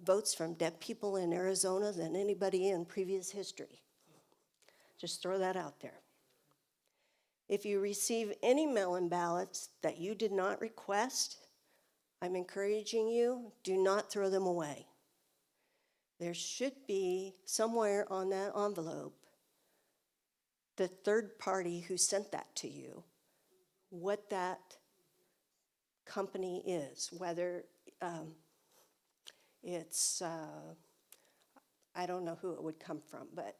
Speaker 3: votes from dead people in Arizona than anybody in previous history. Just throw that out there. If you receive any mail-in ballots that you did not request, I'm encouraging you, do not throw them away. There should be somewhere on that envelope the third party who sent that to you, what that company is, whether it's, I don't know who it would come from, but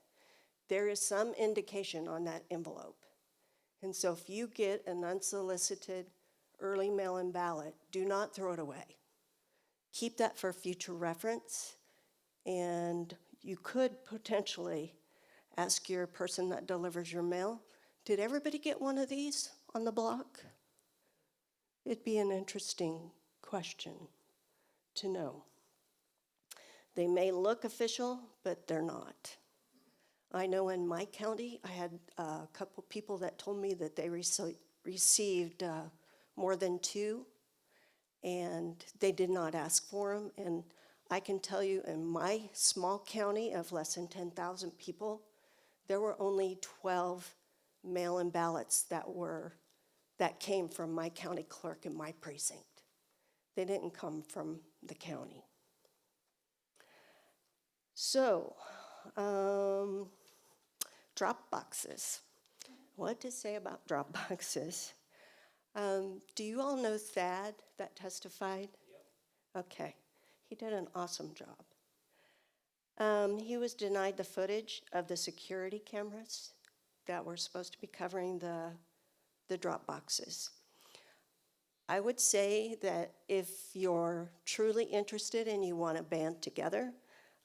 Speaker 3: there is some indication on that envelope. And so if you get an unsolicited early mail-in ballot, do not throw it away. Keep that for future reference, and you could potentially ask your person that delivers your mail, did everybody get one of these on the block? It'd be an interesting question to know. They may look official, but they're not. I know in my county, I had a couple people that told me that they received more than 2, and they did not ask for them. And I can tell you, in my small county of less than 10,000 people, there were only 12 mail-in ballots that came from my county clerk in my precinct. They didn't come from the county. So, drop boxes. What to say about drop boxes? Do you all know Thad that testified? Yep. Okay. He did an awesome job. He was denied the footage of the security cameras that were supposed to be covering the drop boxes. I would say that if you're truly interested and you want to band together,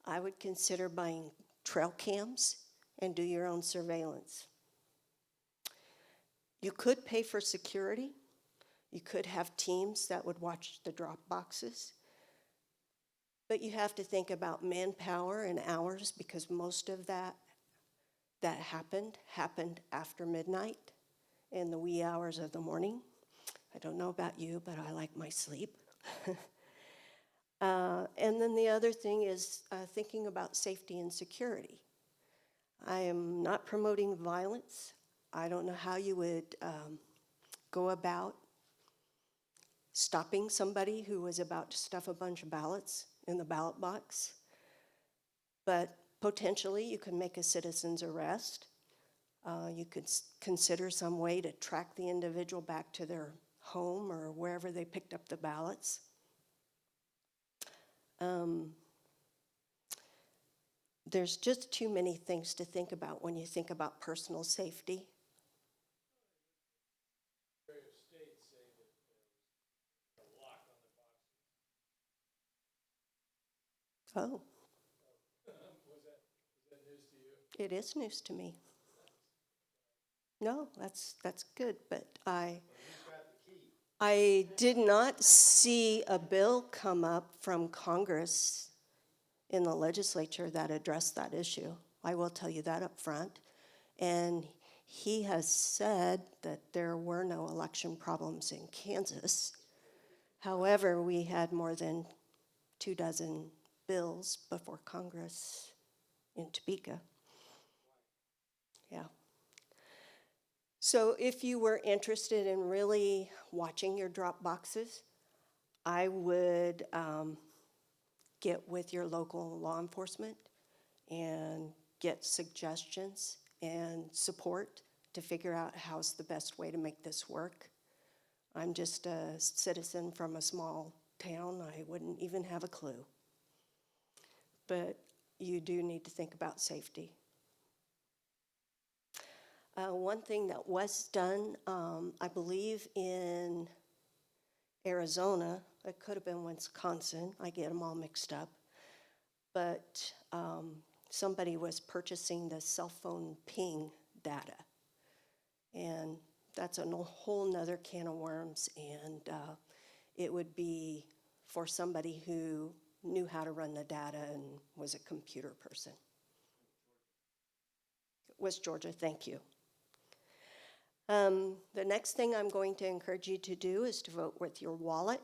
Speaker 3: I would consider buying trail cams, and do your own surveillance. You could pay for security. You could have teams that would watch the drop boxes. But you have to think about manpower and hours, because most of that happened after midnight in the wee hours of the morning. I don't know about you, but I like my sleep. And then the other thing is thinking about safety and security. I am not promoting violence. I don't know how you would go about stopping somebody who was about to stuff a bunch of ballots in the ballot box. But potentially you could make a citizen's arrest. You could consider some way to track the individual back to their home or wherever they picked up the ballots. There's just too many things to think about when you think about personal safety. Oh. Was that news to you? It is news to me. No, that's good, but I did not see a bill come up from Congress in the legislature that addressed that issue. I will tell you that up front. And he has said that there were no election problems in Kansas. However, we had more than 24 bills before Congress in Topeka. Yeah. So if you were interested in really watching your drop boxes, I would get with your local law enforcement and get suggestions and support to figure out how's the best way to make this work. I'm just a citizen from a small town. I wouldn't even have a clue. But you do need to think about safety. One thing that was done, I believe in Arizona, it could have been Wisconsin, I get them all mixed up, but somebody was purchasing the cell phone ping data. And that's a whole nother can of worms, and it would be for somebody who knew how to run the data and was a computer person. Was Georgia, thank you. The next thing I'm going to encourage you to do is to vote with your wallet.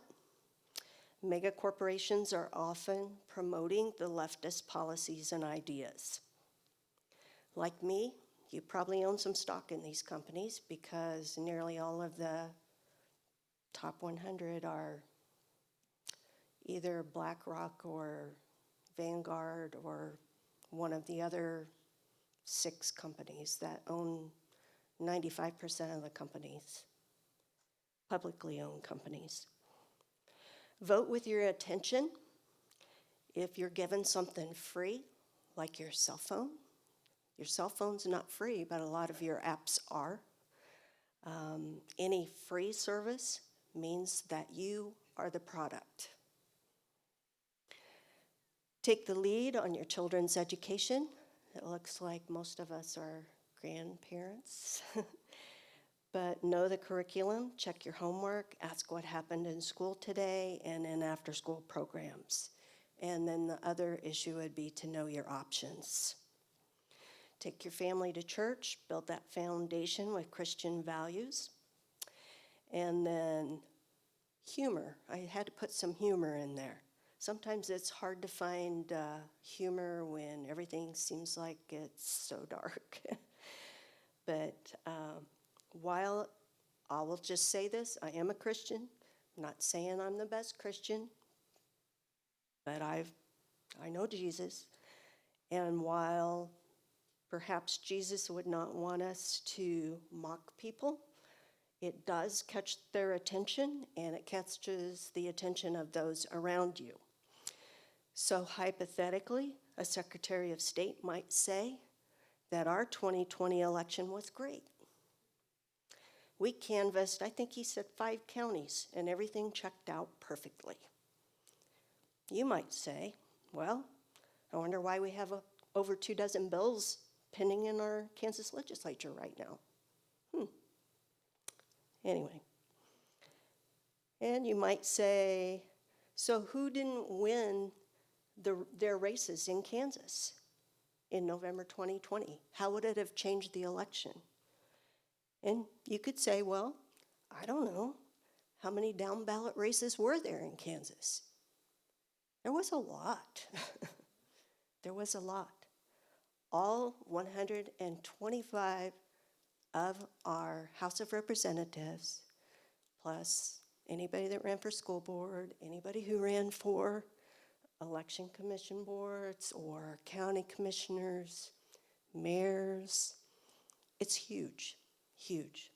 Speaker 3: Mega corporations are often promoting the leftist policies and ideas. Like me, you probably own some stock in these companies because nearly all of the top 100 are either BlackRock or Vanguard or one of the other 6 companies that own 95% of the companies, publicly owned companies. Vote with your attention. If you're given something free, like your cell phone's not free, but a lot of your apps are. Any free service means that you are the product. Take the lead on your children's education. It looks like most of us are grandparents. But know the curriculum, check your homework, ask what happened in school today and in after-school programs. And then the other issue would be to know your options. Take your family to church, build that foundation with Christian values. And then humor. I had to put some humor in there. Sometimes it's hard to find humor when everything seems like it's so dark. But while I will just say this, I am a Christian. I'm not saying I'm the best Christian, but I know Jesus. And while perhaps Jesus would not want us to mock people, it does catch their attention, and it catches the attention of those around you. So hypothetically, a Secretary of State might say that our 2020 election was great. We canvassed, I think he said 5 counties, and everything checked out perfectly. You might say, well, I wonder why we have a over 24 bills pending in our Kansas legislature right now. Anyway. And you might say, so who didn't win their races in Kansas in November 2020? How would it have changed the election? And you could say, well, I don't know. How many down ballot races were there in Kansas? There was a lot. There was a lot. All 125 of our House of Representatives, plus anybody that ran for school board, anybody who ran for election commission boards or county commissioners, mayors, it's huge, huge.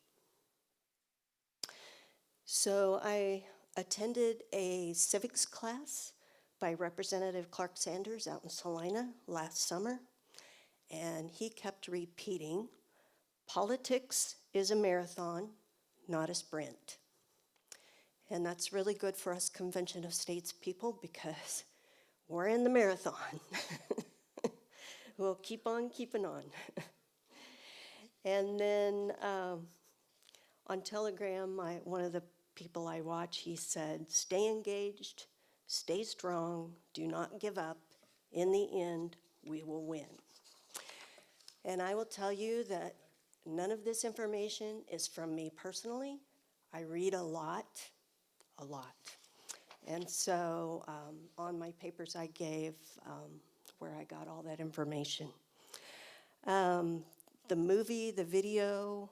Speaker 3: So I attended a civics class by Representative Clark Sanders out in Salina last summer, and he kept repeating, politics is a marathon, not a sprint. And that's really good for us Convention of States people because we're in the marathon. We'll keep on keeping on. And then on Telegram, one of the people I watch, he said, stay engaged, stay strong, do not give up. In the end, we will win. And I will tell you that none of this information is from me personally. I read a lot. And so on my papers I gave where I got all that information. The movie, the video,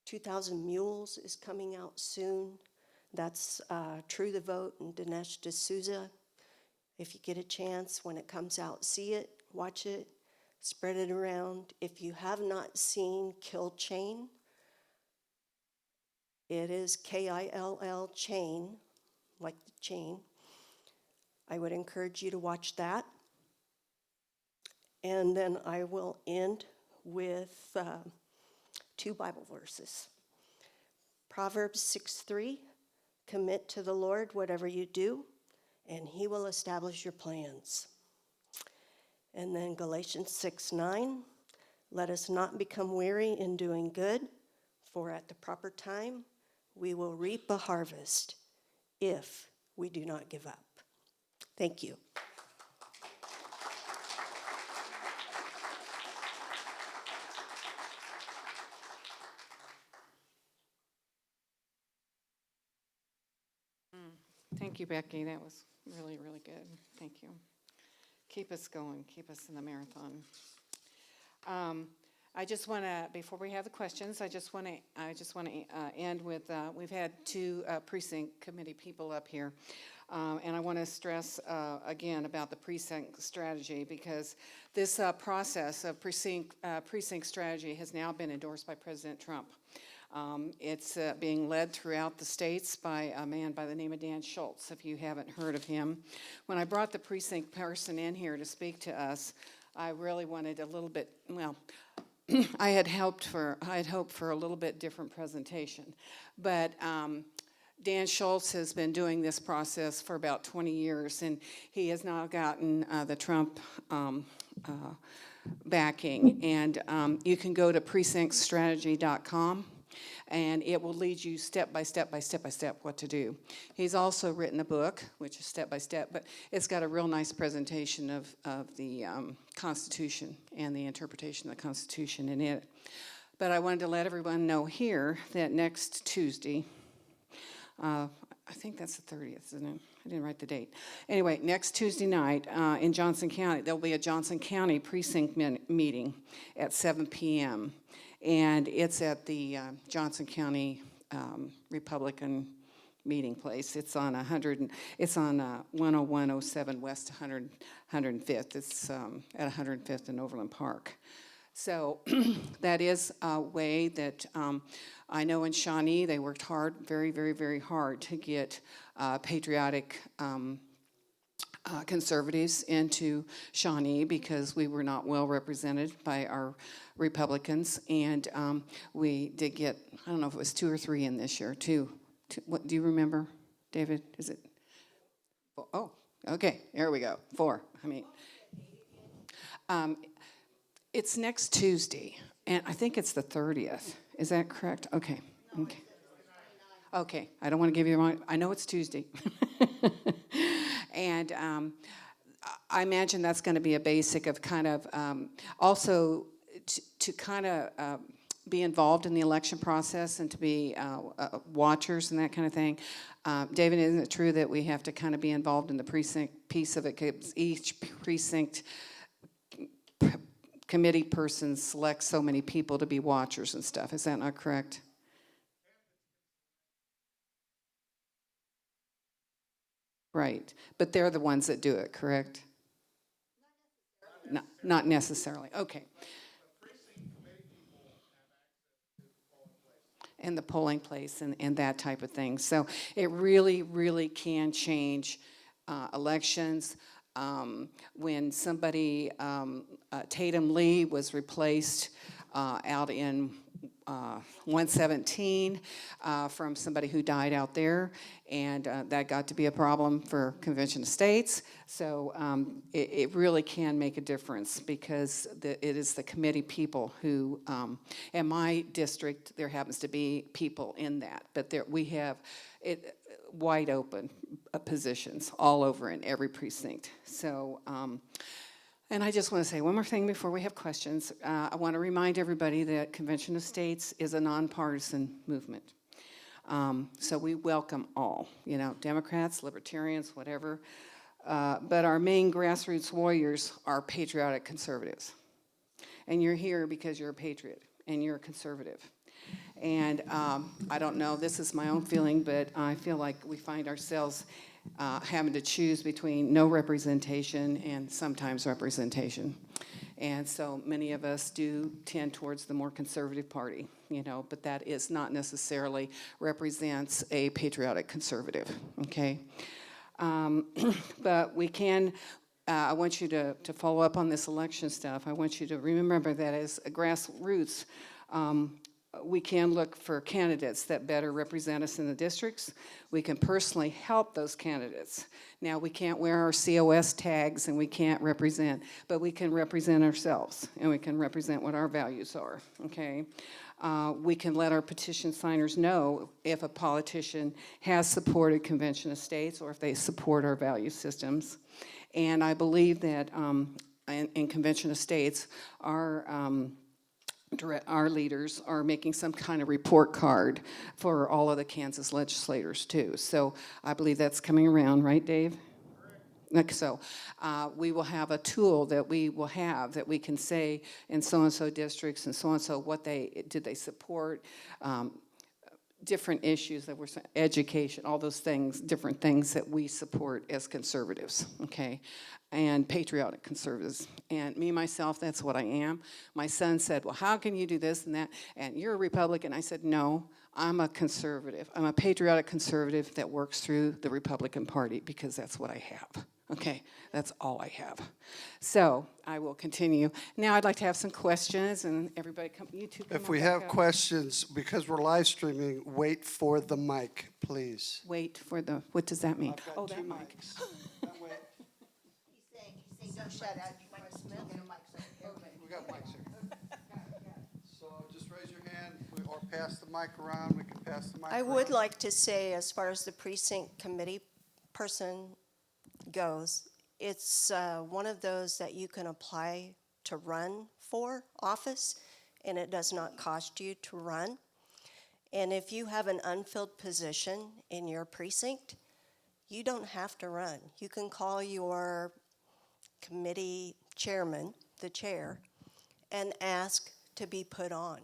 Speaker 3: 2,000 Mules is coming out soon. That's True the Vote and Dinesh D'Souza. If you get a chance, when it comes out, see it, watch it, spread it around. If you have not seen Kill Chain, it is Kill Chain, like the chain. I would encourage you to watch that. And then I will end with 2 Bible verses. Proverbs 6:3, commit to the Lord whatever you do, and he will establish your plans. And then Galatians 6:9, let us not become weary in doing good, for at the proper time we will reap a harvest if we do not give up. Thank you.
Speaker 1: Thank you, Becky. That was really, really good. Thank you. Keep us going. Keep us in the marathon. I just want to, before we have the questions, I just want to end with, we've had 2 precinct committee people up here. And I want to stress again about the precinct strategy, because this process of precinct strategy has now been endorsed by President Trump. It's being led throughout the states by a man by the name of Dan Schultz, if you haven't heard of him. When I brought the precinct person in here to speak to us, I really wanted a little bit, well, I had hoped for a little bit different presentation. But Dan Schultz has been doing this process for about 20 years, and he has now gotten the Trump backing. And you can go to precinctstrategy.com, and it will lead you step by step what to do. He's also written a book, which is step by step, but it's got a real nice presentation of the Constitution and the interpretation of the Constitution in it. But I wanted to let everyone know here that next Tuesday, I think that's the 30th, isn't it? I didn't write the date. Anyway, next Tuesday night in Johnson County, there'll be a Johnson County precinct meeting at 7 p.m. And it's at the Johnson County Republican meeting place. It's on 10107 West 105th. It's at 105th and Overland Park. So that is a way that I know in Shawnee they worked hard, very, very, very hard to get patriotic conservatives into Shawnee, because we were not well represented by our Republicans, and we did get, I don't know if it was 2 or 3 in this year, 2. What do you remember, David? Is it? Oh, okay, there we go, 4. I mean, It's next Tuesday, and I think it's the 30th. Is that correct? Okay. Okay. Okay. I don't want to give you wrong. I know it's Tuesday. And I imagine that's going to be a basic of kind of also to kind of be involved in the election process and to be watchers and that kind of thing. David, isn't it true that we have to kind of be involved in the precinct piece of it? 'Cause each precinct committee person selects so many people to be watchers and stuff. Is that not correct? Right. But they're the ones that do it, correct? No, not necessarily. Okay. And the polling place and that type of thing. So it really, really can change elections. When somebody, Tatum Lee was replaced out in 117 from somebody who died out there, and that got to be a problem for Convention of States. So it really can make a difference because it is the committee people who, in my district, there happens to be people in that, but we have it wide open positions all over in every precinct. So. And I just want to say one more thing before we have questions. I want to remind everybody that Convention of States is a nonpartisan movement. So we welcome all, Democrats, Libertarians, whatever. But our main grassroots warriors are patriotic conservatives. And you're here because you're a patriot and you're a conservative. And I don't know, this is my own feeling, but I feel like we find ourselves having to choose between no representation and sometimes representation. And so many of us do tend towards the more conservative party, but that is not necessarily represents a patriotic conservative, okay? But we can, I want you to follow up on this election stuff. I want you to remember that as a grassroots, we can look for candidates that better represent us in the districts. We can personally help those candidates. Now, we can't wear our COS tags and we can't represent, but we can represent ourselves and we can represent what our values are, okay? We can let our petition signers know if a politician has supported Convention of States or if they support our value systems. And I believe that in Convention of States, our leaders are making some kind of report card for all of the Kansas legislators too. So I believe that's coming around, right, Dave? So we will have a tool that we will have that we can say in so-and-so districts and so-and-so what did they support, different issues that were education, all those things, different things that we support as conservatives, okay, and patriotic conservatives. And me, myself, that's what I am. My son said, well, how can you do this and that? And you're a Republican. I said, no, I'm a conservative. I'm a patriotic conservative that works through the Republican Party because that's what I have. Okay, that's all I have. So I will continue. Now I'd like to have some questions, and everybody come, you two come
Speaker 4: If
Speaker 1: on
Speaker 4: we
Speaker 1: back
Speaker 4: have
Speaker 1: up.
Speaker 4: questions, because we're live streaming, wait for the mic, please.
Speaker 1: Wait for what does that mean?
Speaker 4: I've got
Speaker 1: Oh,
Speaker 4: two
Speaker 1: that mic.
Speaker 4: mics. That way-
Speaker 2: He's saying don't shut out.
Speaker 4: We got mics here. So just raise your hand or pass the mic around. We can pass the mic
Speaker 3: I
Speaker 4: around.
Speaker 3: would like to say, as far as the precinct committee person goes, it's one of those that you can apply to run for office, and it does not cost you to run. And if you have an unfilled position in your precinct, you don't have to run. You can call your committee chairman, the chair, and ask to be put on,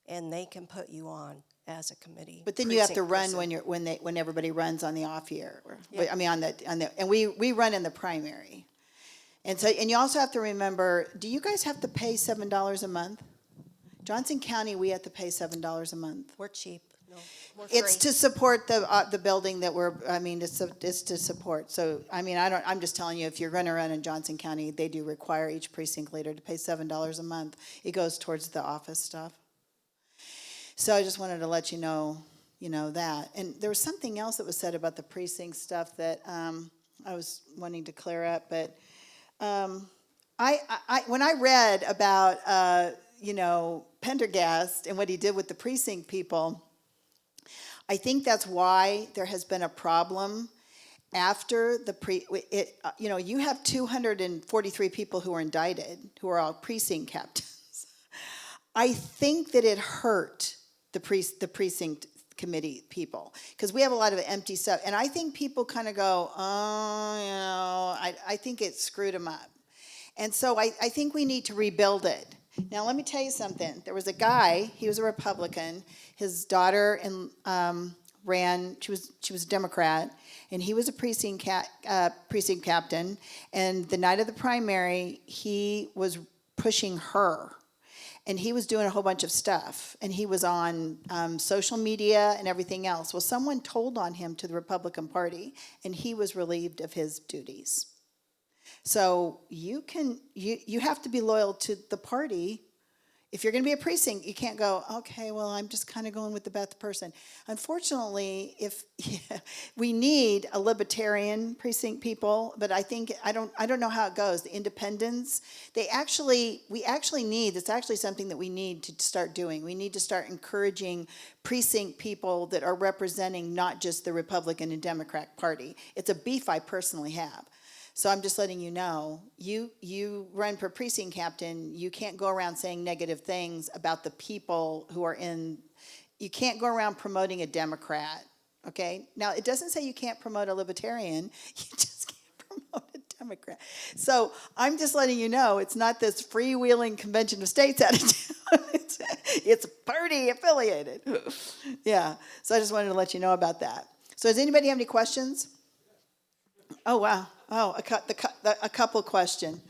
Speaker 3: and they can put you on as a committee.
Speaker 2: But then you have to
Speaker 3: precinct
Speaker 2: run
Speaker 3: person.
Speaker 2: when everybody runs on the off year.
Speaker 3: Yeah.
Speaker 2: I mean and we run in the primary. And so you also have to remember, do you guys have to pay $7 a month? Johnson County, we have to pay $7 a month.
Speaker 3: We're cheap. No, we're
Speaker 2: It's
Speaker 3: free.
Speaker 2: to support the building that it's to support. So, I'm just telling you, if you're gonna run in Johnson County, they do require each precinct leader to pay $7 a month. It goes towards the office stuff. So I just wanted to let you know that. And there was something else that was said about the precinct stuff that I was wanting to clear up, but When I read about, Pendergast and what he did with the precinct people, I think that's why there has been a problem after you have 243 people who are indicted, who are all precinct captains. I think that it hurt the precinct committee people, because we have a lot of empty stuff, and I think people kind of go, oh, I think it screwed them up. And so I think we need to rebuild it. Now, let me tell you something. There was a guy, he was a Republican. His daughter ran, she was a Democrat, and he was a precinct captain. And the night of the primary, he was pushing her. And he was doing a whole bunch of stuff. And he was on social media and everything else. Well, someone told on him to the Republican Party, and he was relieved of his duties. So you have to be loyal to the party. If you're going to be a precinct, you can't go, okay, well, I'm just kind of going with the best person. Unfortunately, we need a libertarian precinct people, but I don't know how it goes. The independents, it's actually something that we need to start doing. We need to start encouraging precinct people that are representing not just the Republican and Democrat Party. It's a beef I personally have. So I'm just letting you know, you run for precinct captain, you can't go around saying negative things about the people who are you can't go around promoting a Democrat, okay? Now, it doesn't say you can't promote a libertarian, you just can't promote a Democrat. So I'm just letting you know, it's not this freewheeling convention of states attitude. It's party affiliated. Yeah, so I just wanted to let you know about that. So does anybody have any questions? Oh, wow. Oh, a couple question.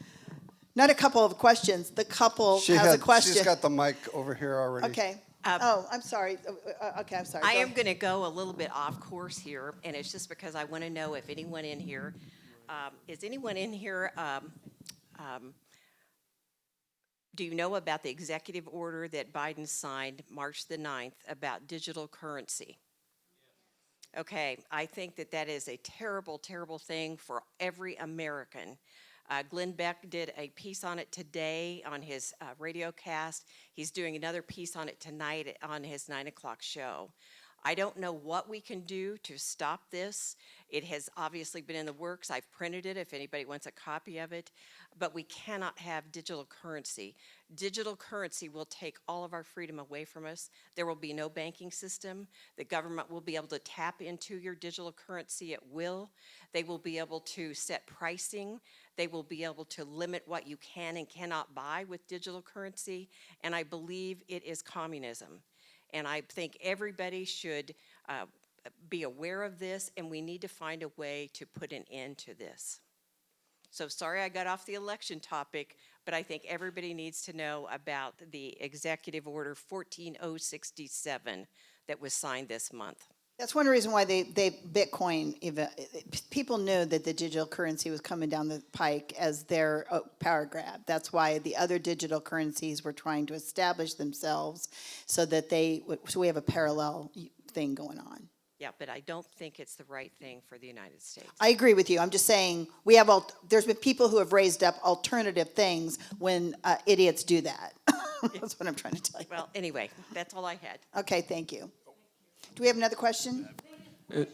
Speaker 2: Not a couple of questions. The couple has a question.
Speaker 4: She's got the mic over here already.
Speaker 2: Okay. I'm sorry. Okay, I'm sorry.
Speaker 5: I am going to go a little bit off course here, and it's just because I want to know if anyone in here, do you know about the executive order that Biden signed March the 9th about digital currency? Okay, I think that is a terrible, terrible thing for every American. Glenn Beck did a piece on it today on his radio cast. He's doing another piece on it tonight on his 9 o'clock show. I don't know what we can do to stop this. It has obviously been in the works. I've printed it if anybody wants a copy of it. But we cannot have digital currency. Digital currency will take all of our freedom away from us. There will be no banking system. The government will be able to tap into your digital currency at will. They will be able to set pricing. They will be able to limit what you can and cannot buy with digital currency. And I believe it is communism. And I think everybody should be aware of this, and we need to find a way to put an end to this. So sorry I got off the election topic, but I think everybody needs to know about the Executive Order 14067 that was signed this month.
Speaker 2: That's one reason why Bitcoin, people knew that the digital currency was coming down the pike as their power grab. That's why the other digital currencies were trying to establish themselves so that so we have a parallel thing going on.
Speaker 5: Yeah, but I don't think it's the right thing for the United States.
Speaker 2: I agree with you. I'm just saying there's been people who have raised up alternative things when idiots do that. That's what I'm trying to tell you.
Speaker 5: Well, anyway, that's all I had.
Speaker 2: Okay, thank you. Do we have another question?
Speaker 3: Raise your hand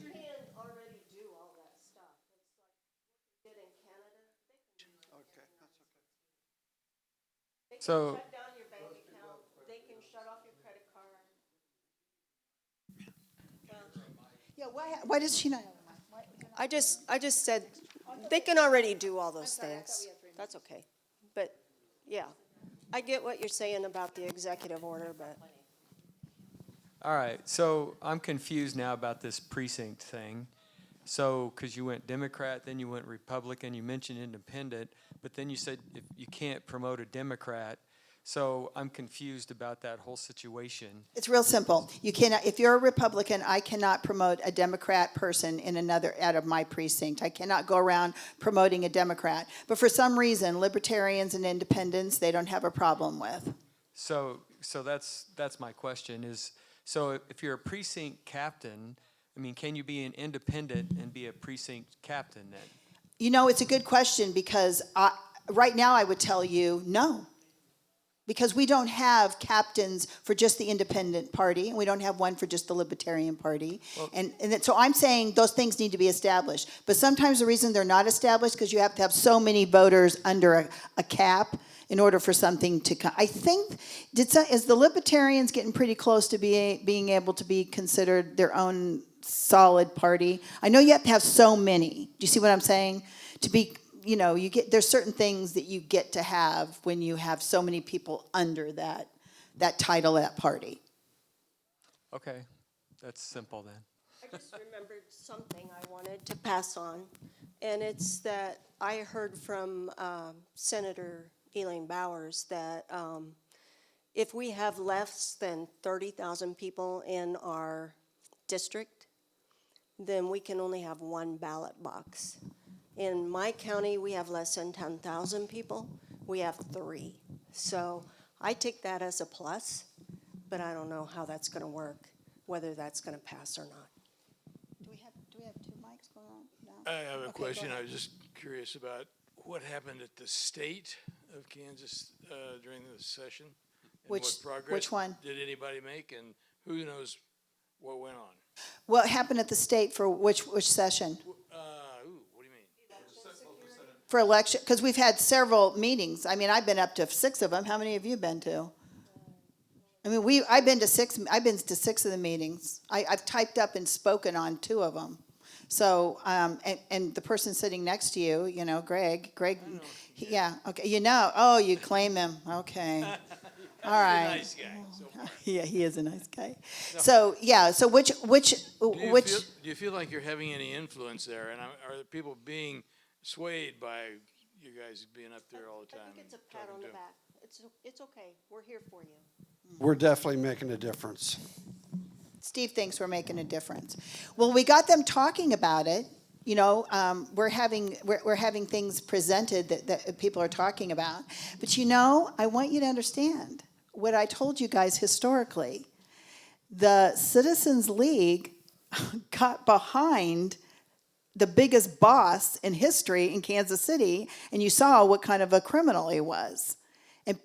Speaker 3: already do all that stuff. It's like what they did in Canada.
Speaker 4: Okay, that's okay.
Speaker 3: They can
Speaker 6: So-
Speaker 3: shut down your bank account. They can shut off your credit card. Well,
Speaker 2: Yeah, why does she not?
Speaker 3: I just said they can already do all those things. That's okay. But yeah, I get what you're saying about the executive order, but
Speaker 6: All right, so I'm confused now about this precinct thing. So, because you went Democrat, then you went Republican, you mentioned independent, but then you said if you can't promote a Democrat. So I'm confused about that whole situation.
Speaker 2: It's real simple. You cannot, if you're a Republican, I cannot promote a Democrat person out of my precinct. I cannot go around promoting a Democrat. But for some reason, libertarians and independents, they don't have a problem with.
Speaker 6: So that's my question is, so if you're a precinct captain, I mean, can you be an independent and be a precinct captain then?
Speaker 2: You know, it's a good question because right now I would tell you no. Because we don't have captains for just the independent party, and we don't have one for just the Libertarian Party. So I'm saying those things need to be established. But sometimes the reason they're not established because you have to have so many voters under a cap in order for something to come. I think, is the Libertarians getting pretty close to being able to be considered their own solid party? I know you have to have so many. Do you see what I'm saying? To be, there's certain things that you get to have when you have so many people under that title, that party.
Speaker 6: Okay, that's simple then.
Speaker 3: I just remembered something I wanted to pass on, and it's that I heard from Senator Elaine Bowers that if we have less than 30,000 people in our district, then we can only have one ballot box. In my county, we have less than 10,000 people. We have 3. So I take that as a plus, but I don't know how that's going to work, whether that's going to pass or not.
Speaker 2: Do we have 2 mics going on? No?
Speaker 7: I have a
Speaker 2: Okay,
Speaker 7: question.
Speaker 2: go ahead.
Speaker 7: I was just curious about what happened at the state of Kansas during the session. And
Speaker 2: Which-
Speaker 7: what progress
Speaker 2: which one?
Speaker 7: did anybody make, and who knows what went on?
Speaker 2: What happened at the state for which session?
Speaker 7: What do you mean?
Speaker 2: For election, because we've had several meetings. I mean, I've been up to 6 of them. How many have you been to? I mean, I've been to 6 of the meetings. I've typed up and spoken on 2 of them. So, and the person sitting next to you, Greg, yeah, okay, you claim him, okay. All right.
Speaker 7: Nice guy. So far.
Speaker 2: Yeah, he is a nice guy. So, yeah, so which,
Speaker 7: Do you feel like you're having any influence there, and are the people being swayed by you guys being up there all the time?
Speaker 3: I think it's a pat
Speaker 7: talking
Speaker 3: on the
Speaker 7: to 'em?
Speaker 3: back. It's okay. We're here for you.
Speaker 4: We're definitely making a difference.
Speaker 2: Steve thinks we're making a difference. Well, we got them talking about it. We're having things presented that people are talking about. But I want you to understand what I told you guys historically. The Citizens League got behind the biggest boss in history in Kansas City, and you saw what kind of a criminal he was.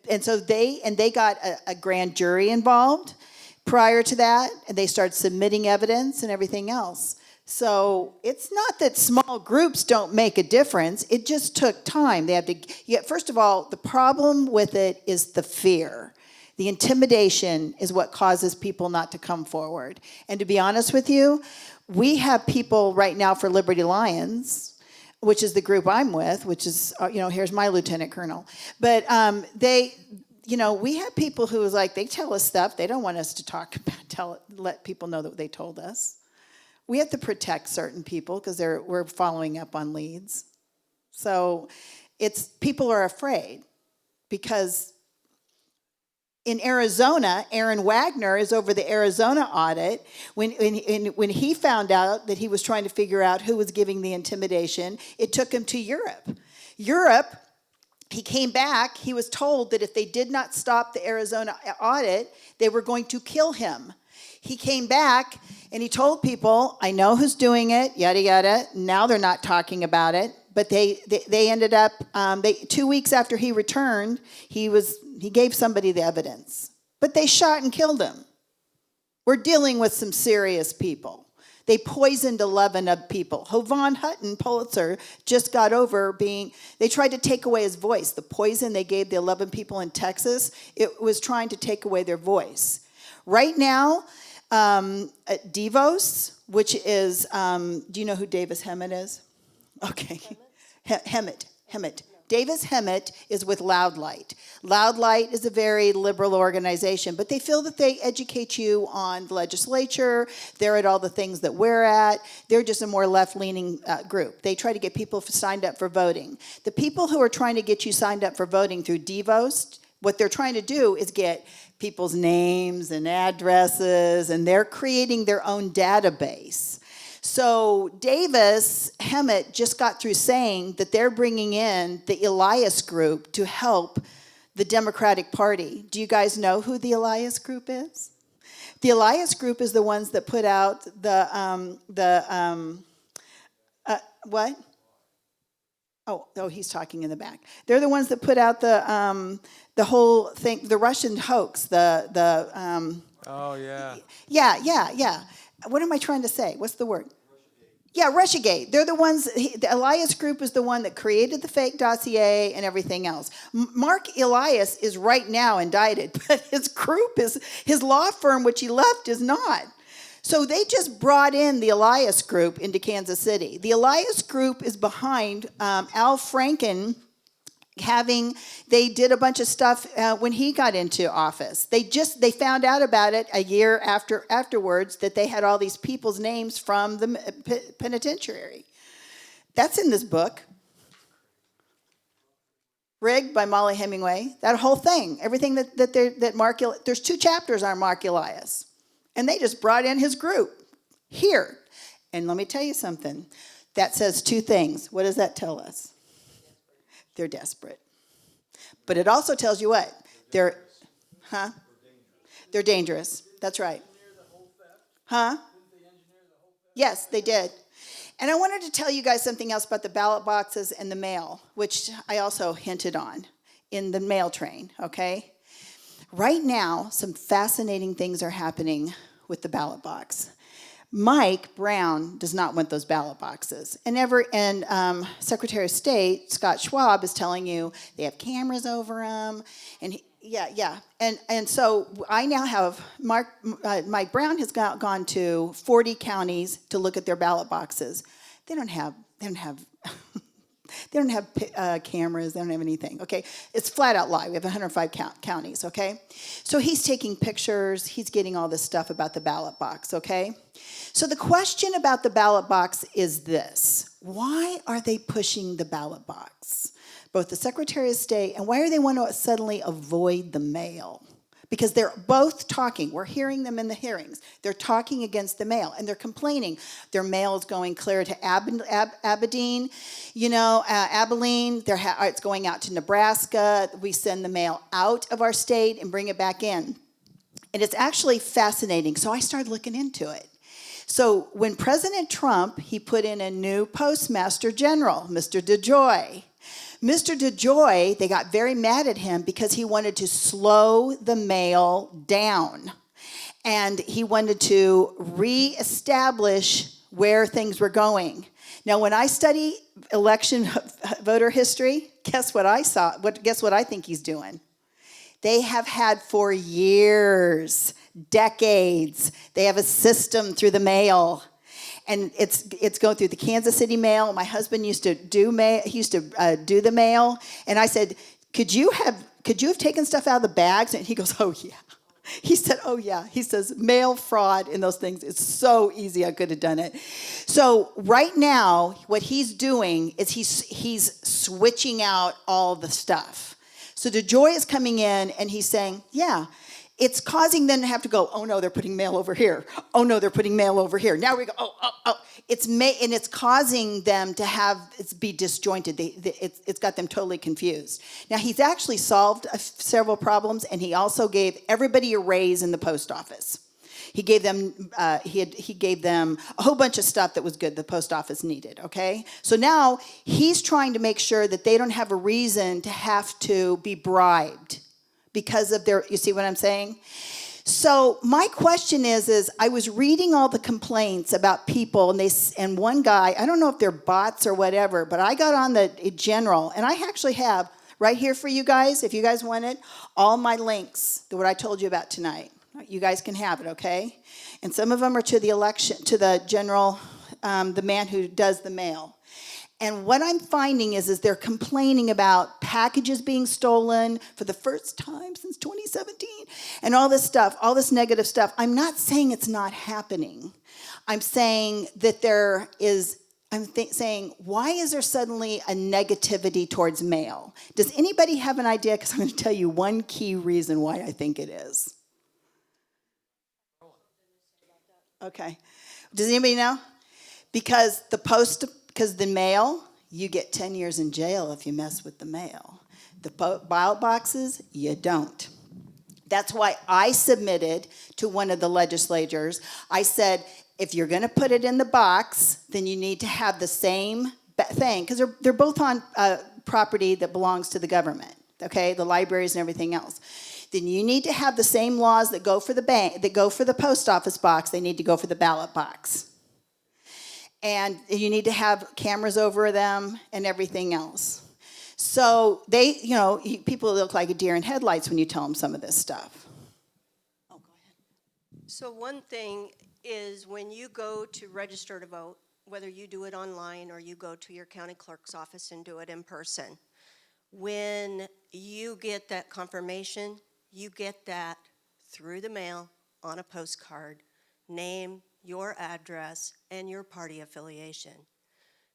Speaker 2: And so they got a grand jury involved prior to that, and they started submitting evidence and everything else. So it's not that small groups don't make a difference. It just took time. They have to first of all, the problem with it is the fear. The intimidation is what causes people not to come forward. And to be honest with you, we have people right now for Liberty Lions, which is the group I'm with, which is, here's my lieutenant colonel. But we have people who is like, they tell us stuff. They don't want us to talk about, let people know that they told us. We have to protect certain people because we're following up on leads. So people are afraid because in Arizona, Aaron Wagner is over the Arizona audit. When he found out that he was trying to figure out who was giving the intimidation, it took him to Europe. He came back. He was told that if they did not stop the Arizona audit, they were going to kill him. He came back and he told people, I know who's doing it, yada, yada. Now they're not talking about it. But they ended up, 2 weeks after he returned, he gave somebody the evidence. But they shot and killed him. We're dealing with some serious people. They poisoned 11 of people. Hovon Hutton, Pulitzer, just got over they tried to take away his voice. The poison they gave the 11 people in Texas, it was trying to take away their voice. Right now, Devos, which is, do you know who Davis Hemmett is? Okay. Hemmett. Davis Hemmett is with Loud Light. Loud Light is a very liberal organization, but they feel that they educate you on the legislature. They're at all the things that we're at. They're just a more left-leaning group. They try to get people signed up for voting. The people who are trying to get you signed up for voting through Devos, what they're trying to do is get people's names and addresses, and they're creating their own database. So Davis Hemmett just got through saying that they're bringing in the Elias Group to help the Democratic Party. Do you guys know who the Elias Group is? The Elias Group is the ones that put out what? Oh, he's talking in the back. They're the ones that put out the whole thing, the Russian hoax,
Speaker 6: Oh, yeah.
Speaker 2: Yeah. What am I trying to say? What's the word? Yeah, Russiagate. They're the ones, the Elias Group is the one that created the fake dossier and everything else. Mark Elias is right now indicted, but his group his law firm, which he left, is not. So they just brought in the Elias Group into Kansas City. The Elias Group is behind Al Franken they did a bunch of stuff when he got into office. They found out about it a year afterwards that they had all these people's names from the penitentiary. That's in this book. Rigged by Molly Hemingway. That whole thing, everything there's 2 chapters on Mark Elias. And they just brought in his group here. And let me tell you something. That says 2 things. What does that tell us? They're desperate. But it also tells you what? They're dangerous. That's right. Huh? Yes, they did. And I wanted to tell you guys something else about the ballot boxes and the mail, which I also hinted on in the mail train, okay? Right now, some fascinating things are happening with the ballot box. Mike Brown does not want those ballot boxes. And Secretary of State, Scott Schwab, is telling you they have cameras over them. And And so I now have, Mike Brown has gone to 40 counties to look at their ballot boxes. They don't have cameras, they don't have anything, okay? It's flat out lie. We have 105 counties, okay? So he's taking pictures, he's getting all this stuff about the ballot box, okay? So the question about the ballot box is this: why are they pushing the ballot box? Both the Secretary of State, and why do they want to suddenly avoid the mail? Because they're both talking. We're hearing them in the hearings. They're talking against the mail, and they're complaining. Their mail is going clear to Abilene. It's going out to Nebraska. We send the mail out of our state and bring it back in. And it's actually fascinating. So I started looking into it. So when President Trump, he put in a new postmaster general, Mr. DeJoy. Mr. DeJoy, they got very mad at him because he wanted to slow the mail down. And he wanted to reestablish where things were going. Now, when I study election voter history, guess what I saw? Guess what I think he's doing? They have had for years, decades, they have a system through the mail. And it's going through the Kansas City mail. My husband used to do mail. He used to do the mail. And I said, could you have taken stuff out of the bags? And he goes, oh, yeah. He said, oh, yeah. He says, mail fraud and those things, it's so easy. I could have done it. So right now, what he's doing is he's switching out all the stuff. So DeJoy is coming in, and he's saying, yeah, it's causing them to have to go, oh, no, they're putting mail over here. Oh, no, they're putting mail over here. Now we go, oh. And it's causing them to be disjointed. It's got them totally confused. Now, he's actually solved several problems, and he also gave everybody a raise in the post office. He gave them he gave them a whole bunch of stuff that was good the post office needed, okay? So now he's trying to make sure that they don't have a reason to have to be bribed because of you see what I'm saying? So my question is I was reading all the complaints about people, and one guy, I don't know if they're bots or whatever, but I got on the general, and I actually have right here for you guys, if you guys want it, all my links, what I told you about tonight. You guys can have it, okay? And some of them are to the election, to the general, the man who does the mail. And what I'm finding is they're complaining about packages being stolen for the first time since 2017 and all this stuff, all this negative stuff. I'm not saying it's not happening. I'm saying that saying, why is there suddenly a negativity towards mail? Does anybody have an idea? Because I'm going to tell you one key reason why I think it is. Okay. Does anybody know? Because the mail, you get 10 years in jail if you mess with the mail. The ballot boxes, you don't. That's why I submitted to one of the legislators. I said, if you're going to put it in the box, then you need to have the same thing, because they're both on property that belongs to the government, okay, the libraries and everything else, then you need to have the same laws that go for the bank, that go for the post office box, they need to go for the ballot box. And you need to have cameras over them and everything else. So they, people look like a deer in headlights when you tell them some of this stuff. Oh, go ahead.
Speaker 3: So one thing is when you go to register to vote, whether you do it online or you go to your county clerk's office and do it in person, when you get that confirmation, you get that through the mail on a postcard, name, your address, and your party affiliation.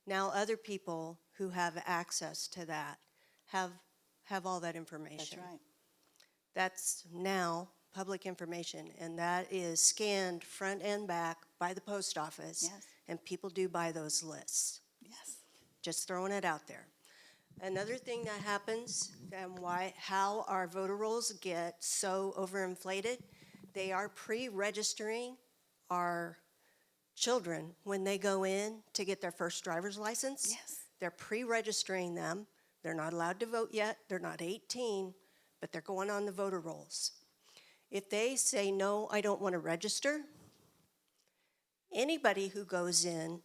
Speaker 3: Now, other people who have access to that have all that information.
Speaker 2: That's right.
Speaker 3: That's now public information, and that is scanned front and back by the post office.
Speaker 2: Yes.
Speaker 3: And people do buy those lists.
Speaker 2: Yes.
Speaker 3: Just throwing it out there. Another thing that happens, and how our voter rolls get so overinflated, they are pre-registering our children when they go in to get their first driver's license.
Speaker 2: Yes.
Speaker 3: They're pre-registering them. They're not allowed to vote yet. They're not 18, but they're going on the voter rolls. If they say, no, I don't want to register, anybody who goes in,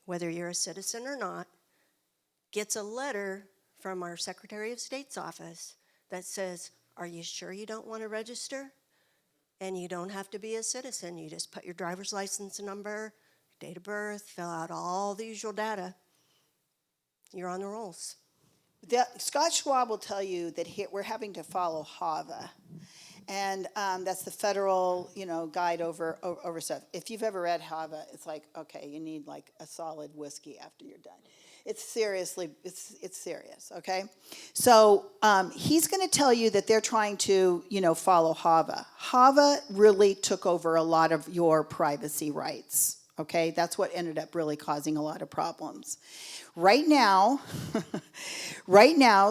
Speaker 3: whether you're a citizen or not, gets a letter from our Secretary of State's office that says, are you sure you don't want to register? And you don't have to be a citizen. You just put your driver's license number, date of birth, fill out all the usual data. You're on the rolls.
Speaker 2: Scott Schwab will tell you that we're having to follow HAVA. And that's the federal, guide over stuff. If you've ever read HAVA, it's like, okay, you need like a solid whiskey after you're done. It's seriously, it's serious, okay? So he's going to tell you that they're trying to, follow HAVA. HAVA really took over a lot of your privacy rights, okay? That's what ended up really causing a lot of problems. Right now,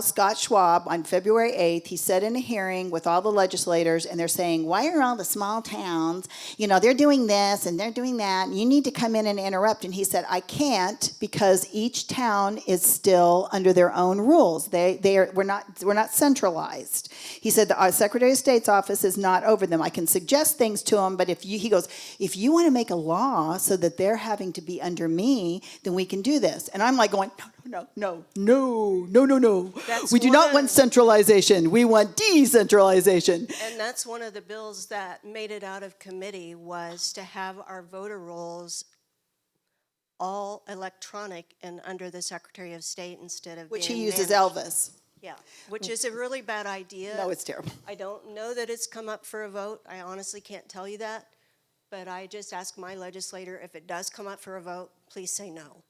Speaker 2: Scott Schwab, on February 8th, he said in a hearing with all the legislators, and they're saying, why are all the small towns, they're doing this and they're doing that, and you need to come in and interrupt. And he said, I can't, because each town is still under their own rules. We're not centralized. He said the Secretary of State's office is not over them. I can suggest things to them, but he goes, if you want to make a law so that they're having to be under me, then we can do this. And I'm like going, no. We do not want centralization. We want decentralization.
Speaker 3: And that's one of the bills that made it out of committee, was to have our voter rolls all electronic and under the Secretary of State instead of
Speaker 2: Which
Speaker 3: being
Speaker 2: he uses
Speaker 3: managed.
Speaker 2: Elvis.
Speaker 3: Yeah, which is a really bad idea.
Speaker 2: No, it's terrible.
Speaker 3: I don't know that it's come up for a vote. I honestly can't tell you that. But I just ask my legislator, if it does come up for a vote, please say no.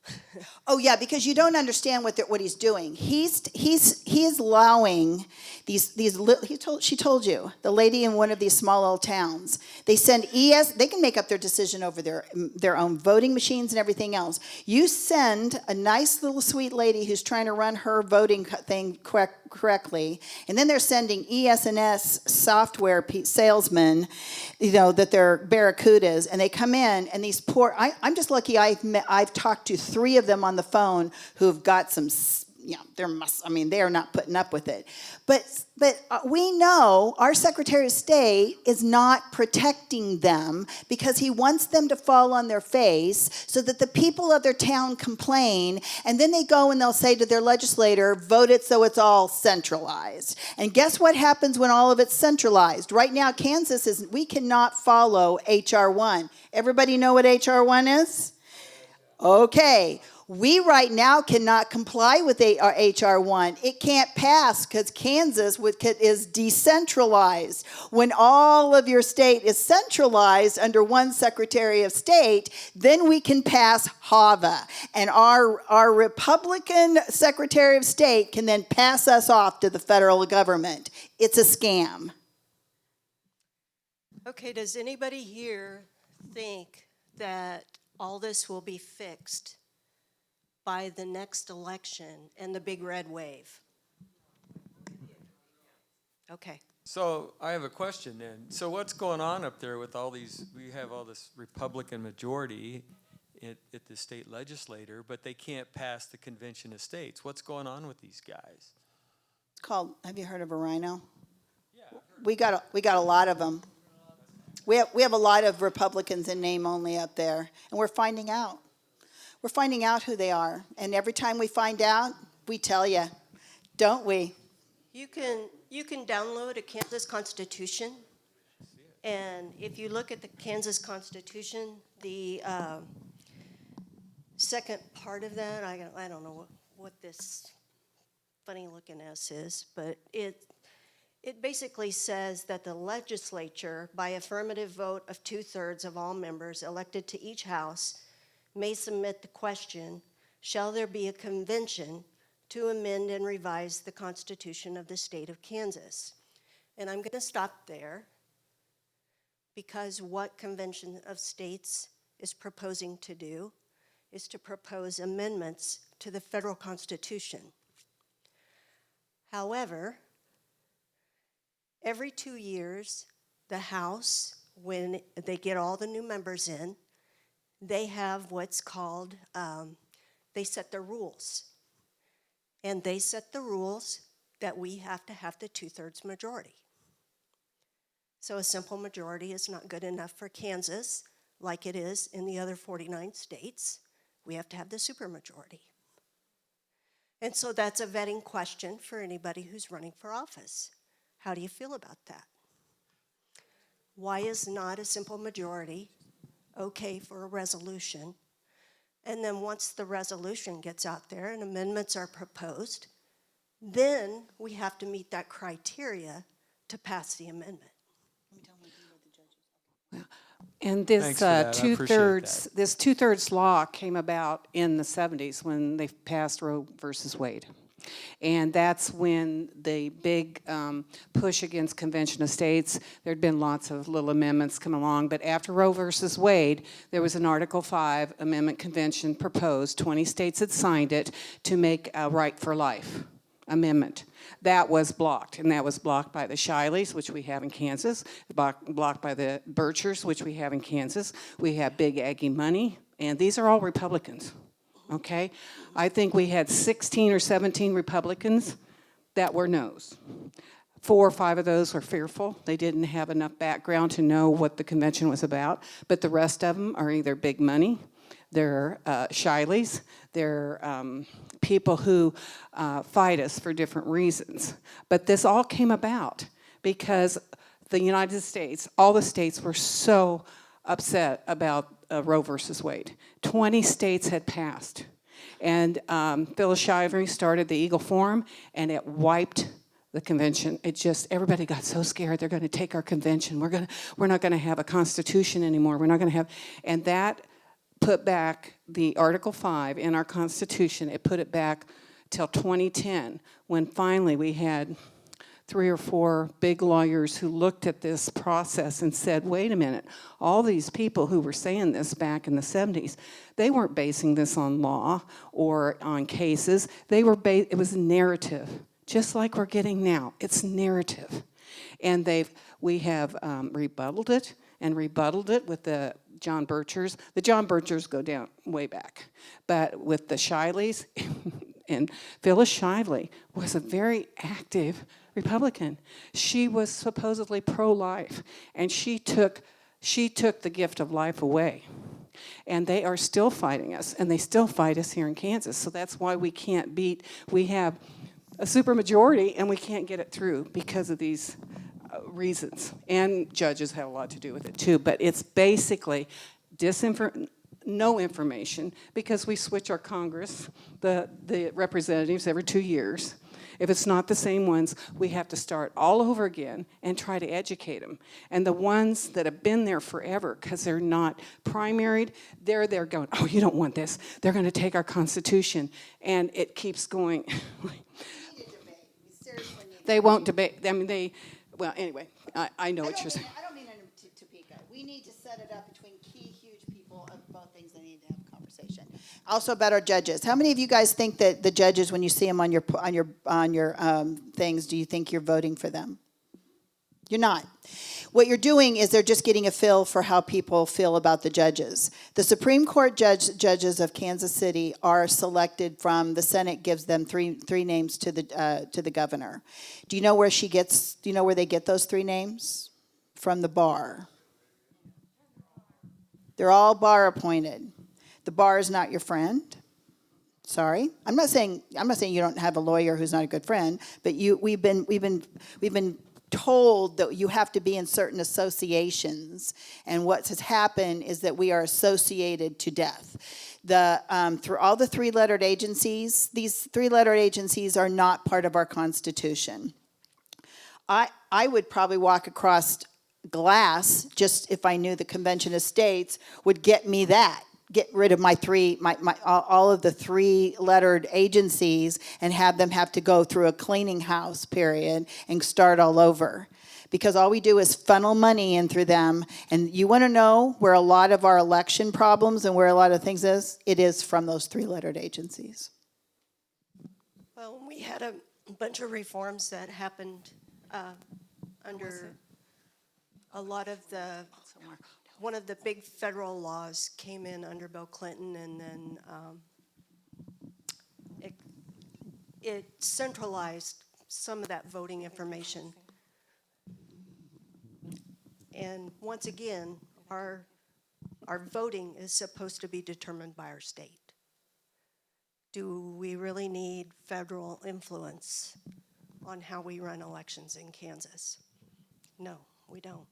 Speaker 2: Oh yeah, because you don't understand what he's doing. He is allowing she told you, the lady in one of these small little towns, they send they can make up their decision over their own voting machines and everything else. You send a nice little sweet lady who's trying to run her voting thing correctly, and then they're sending ES&S software salesmen, that they're barracudas, and they come in, and these poor, I'm just lucky I've talked to 3 of them on the phone who've got some, they are not putting up with it. But we know our Secretary of State is not protecting them because he wants them to fall on their face so that the people of their town complain, and then they go and they'll say to their legislator, vote it so it's all centralized. And guess what happens when all of it's centralized? Right now, Kansas we cannot follow H.R. 1. Everybody know what H.R. 1 is? Okay, we right now cannot comply with H.R. 1. It can't pass because Kansas is decentralized. When all of your state is centralized under one Secretary of State, then we can pass HAVA. And our Republican Secretary of State can then pass us off to the federal government. It's a scam.
Speaker 3: Okay, does anybody here think that all this will be fixed by the next election and the big red wave? Okay.
Speaker 6: So I have a question then. So what's going on up there with all these, we have all this Republican majority at the state legislature, but they can't pass the convention of states. What's going on with these guys?
Speaker 2: It's called, have you heard of a rhino? We got a lot of them. We have a lot of Republicans in name only up there, and we're finding out. We're finding out who they are, and every time we find out, we tell you, don't we?
Speaker 3: You can download a Kansas Constitution, and if you look at the Kansas Constitution, the second part of that, I don't know what this funny-looking S is, but it basically says that the legislature, by affirmative vote of 2/3 of all members elected to each house, may submit the question, shall there be a convention to amend and revise the Constitution of the state of Kansas? And I'm going to stop there because what Convention of States is proposing to do is to propose amendments to the federal Constitution. However, every 2 years, the House, when they get all the new members in, they have what's called, they set the rules. And they set the rules that we have to have the 2/3 majority. So a simple majority is not good enough for Kansas, like it is in the other 49 states. We have to have the supermajority. And so that's a vetting question for anybody who's running for office. How do you feel about that? Why is not a simple majority okay for a resolution? And then once the resolution gets out there and amendments are proposed, then we have to meet that criteria to pass the amendment.
Speaker 1: And this
Speaker 6: Thanks for that. I appreciate
Speaker 1: two-thirds,
Speaker 6: that.
Speaker 1: this two-thirds law came about in the 70s when they passed Roe versus Wade. And that's when the big push against Convention of States, there'd been lots of little amendments come along, but after Roe versus Wade, there was an Article 5 Amendment Convention proposed. 20 states had signed it to make a right for life amendment. That was blocked, and that was blocked by the Shileys, which we have in Kansas, blocked by the Birchers, which we have in Kansas. We have Big Aggie Money, and these are all Republicans. Okay, I think we had 16 or 17 Republicans that were no's. 4 or 5 of those were fearful. They didn't have enough background to know what the convention was about. But the rest of them are either big money, they're Shileys, they're people who fight us for different reasons. But this all came about because the United States, all the states were so upset about Roe versus Wade. 20 states had passed. And Phyllis Shively started the Eagle Forum, and it wiped the convention. It just, everybody got so scared they're going to take our convention. We're not going to have a constitution anymore. We're not going to have, and that put back the Article 5 in our Constitution. It put it back till 2010, when finally we had 3 or 4 big lawyers who looked at this process and said, wait a minute, all these people who were saying this back in the 70s, they weren't basing this on law or on cases. They were it was narrative, just like we're getting now. It's narrative. And we have rebutted it with the John Birchers. The John Birchers go down way back. But with the Shileys, and Phyllis Shively was a very active Republican. She was supposedly pro-life, and she took the gift of life away. And they are still fighting us, and they still fight us here in Kansas. So that's why we can't we have a supermajority, and we can't get it through because of these reasons. And judges have a lot to do with it too, but it's basically no information, because we switch our Congress, the representatives, every 2 years. If it's not the same ones, we have to start all over again and try to educate them. And the ones that have been there forever, because they're not primaried, they're there going, oh, you don't want this. They're going to take our Constitution. And it keeps going. They won't debate. I mean, well, anyway, I know what you're saying.
Speaker 2: I don't mean to peek at. We need to set it up between key, huge people of both things. They need to have a conversation. Also about our judges. How many of you guys think that the judges, when you see them on your things, do you think you're voting for them? You're not. What you're doing is they're just getting a feel for how people feel about the judges. The Supreme Court judges of Kansas City are selected from, the Senate gives them three names to the governor. Do you know where they get those 3 names? From the bar. They're all bar appointed. The bar is not your friend. Sorry, I'm not saying you don't have a lawyer who's not a good friend, but we've been told that you have to be in certain associations, and what has happened is that we are associated to death. Through all the 3-lettered agencies, these 3-lettered agencies are not part of our Constitution. I would probably walk across glass, just if I knew the Convention of States would get me that. Get rid of all of the 3-lettered agencies and have them have to go through a cleaning house period and start all over. Because all we do is funnel money in through them. And you want to know where a lot of our election problems and where a lot of things is? It is from those 3-lettered agencies.
Speaker 3: Well, we had a bunch of reforms that happened under a lot of one of the big federal laws came in under Bill Clinton, and then it centralized some of that voting information. And once again, our voting is supposed to be determined by our state. Do we really need federal influence on how we run elections in Kansas? No, we don't.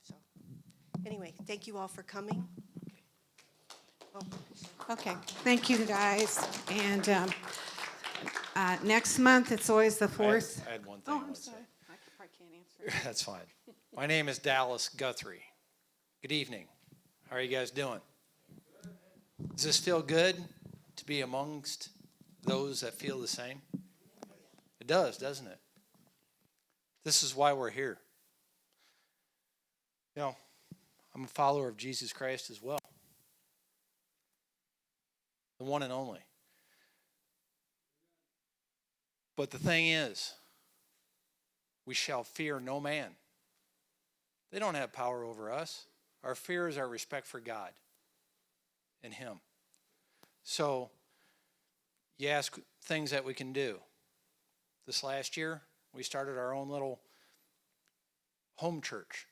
Speaker 3: So, anyway, thank you all for coming.
Speaker 1: Okay, thank you, guys. And next month, it's always the 4th.
Speaker 8: I had one thing I
Speaker 1: Oh, I'm
Speaker 8: want to say.
Speaker 1: sorry. I probably can't answer.
Speaker 8: That's fine. My name is Dallas Guthrie. Good evening. How are you guys doing? Does this feel good to be amongst those that feel the same? It does, doesn't it? This is why we're here. You know, I'm a follower of Jesus Christ as well. The one and only. But the thing is, we shall fear no man. They don't have power over us. Our fear is our respect for God and Him. So, you ask things that we can do. This last year, we started our own little home church.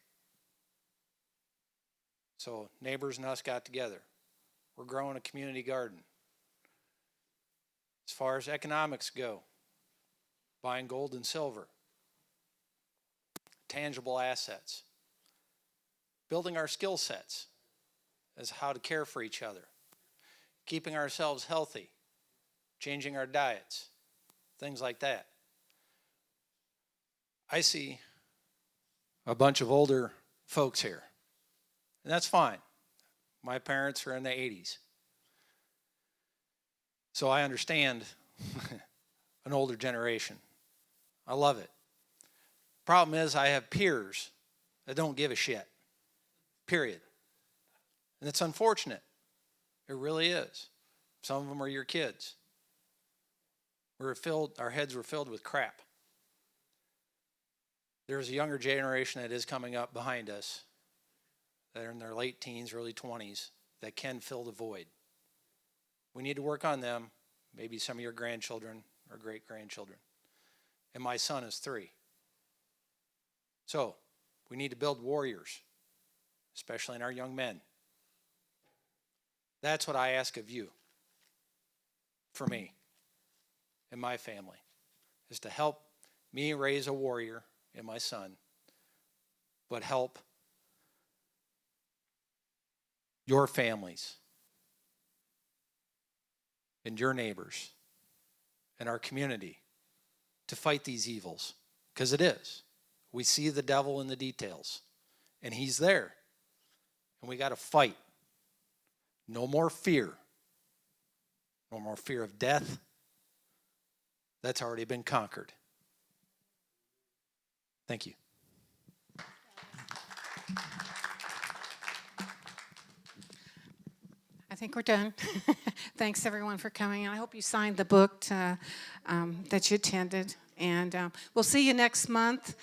Speaker 8: So, neighbors and us got together. We're growing a community garden. As far as economics go, buying gold and silver, tangible assets, building our skill sets as how to care for each other, keeping ourselves healthy, changing our diets, things like that. I see a bunch of older folks here, and that's fine. My parents are in the 80s. So I understand an older generation. I love it. Problem is, I have peers that don't give a shit. Period. And it's unfortunate. It really is. Some of them are your kids. Our heads were filled with crap. There's a younger generation that is coming up behind us that are in their late teens, early 20s, that can fill the void. We need to work on them, maybe some of your grandchildren or great-grandchildren. And my son is 3. So, we need to build warriors, especially in our young men. That's what I ask of you, for me and my family, is to help me raise a warrior in my son, but help your families and your neighbors and our community to fight these evils, because it is. We see the devil in the details, and he's there, and we got to fight. No more fear. No more fear of death. That's already been conquered. Thank you.
Speaker 1: I think we're done. Thanks, everyone, for coming. And I hope you signed the book that you attended. And we'll see you next month.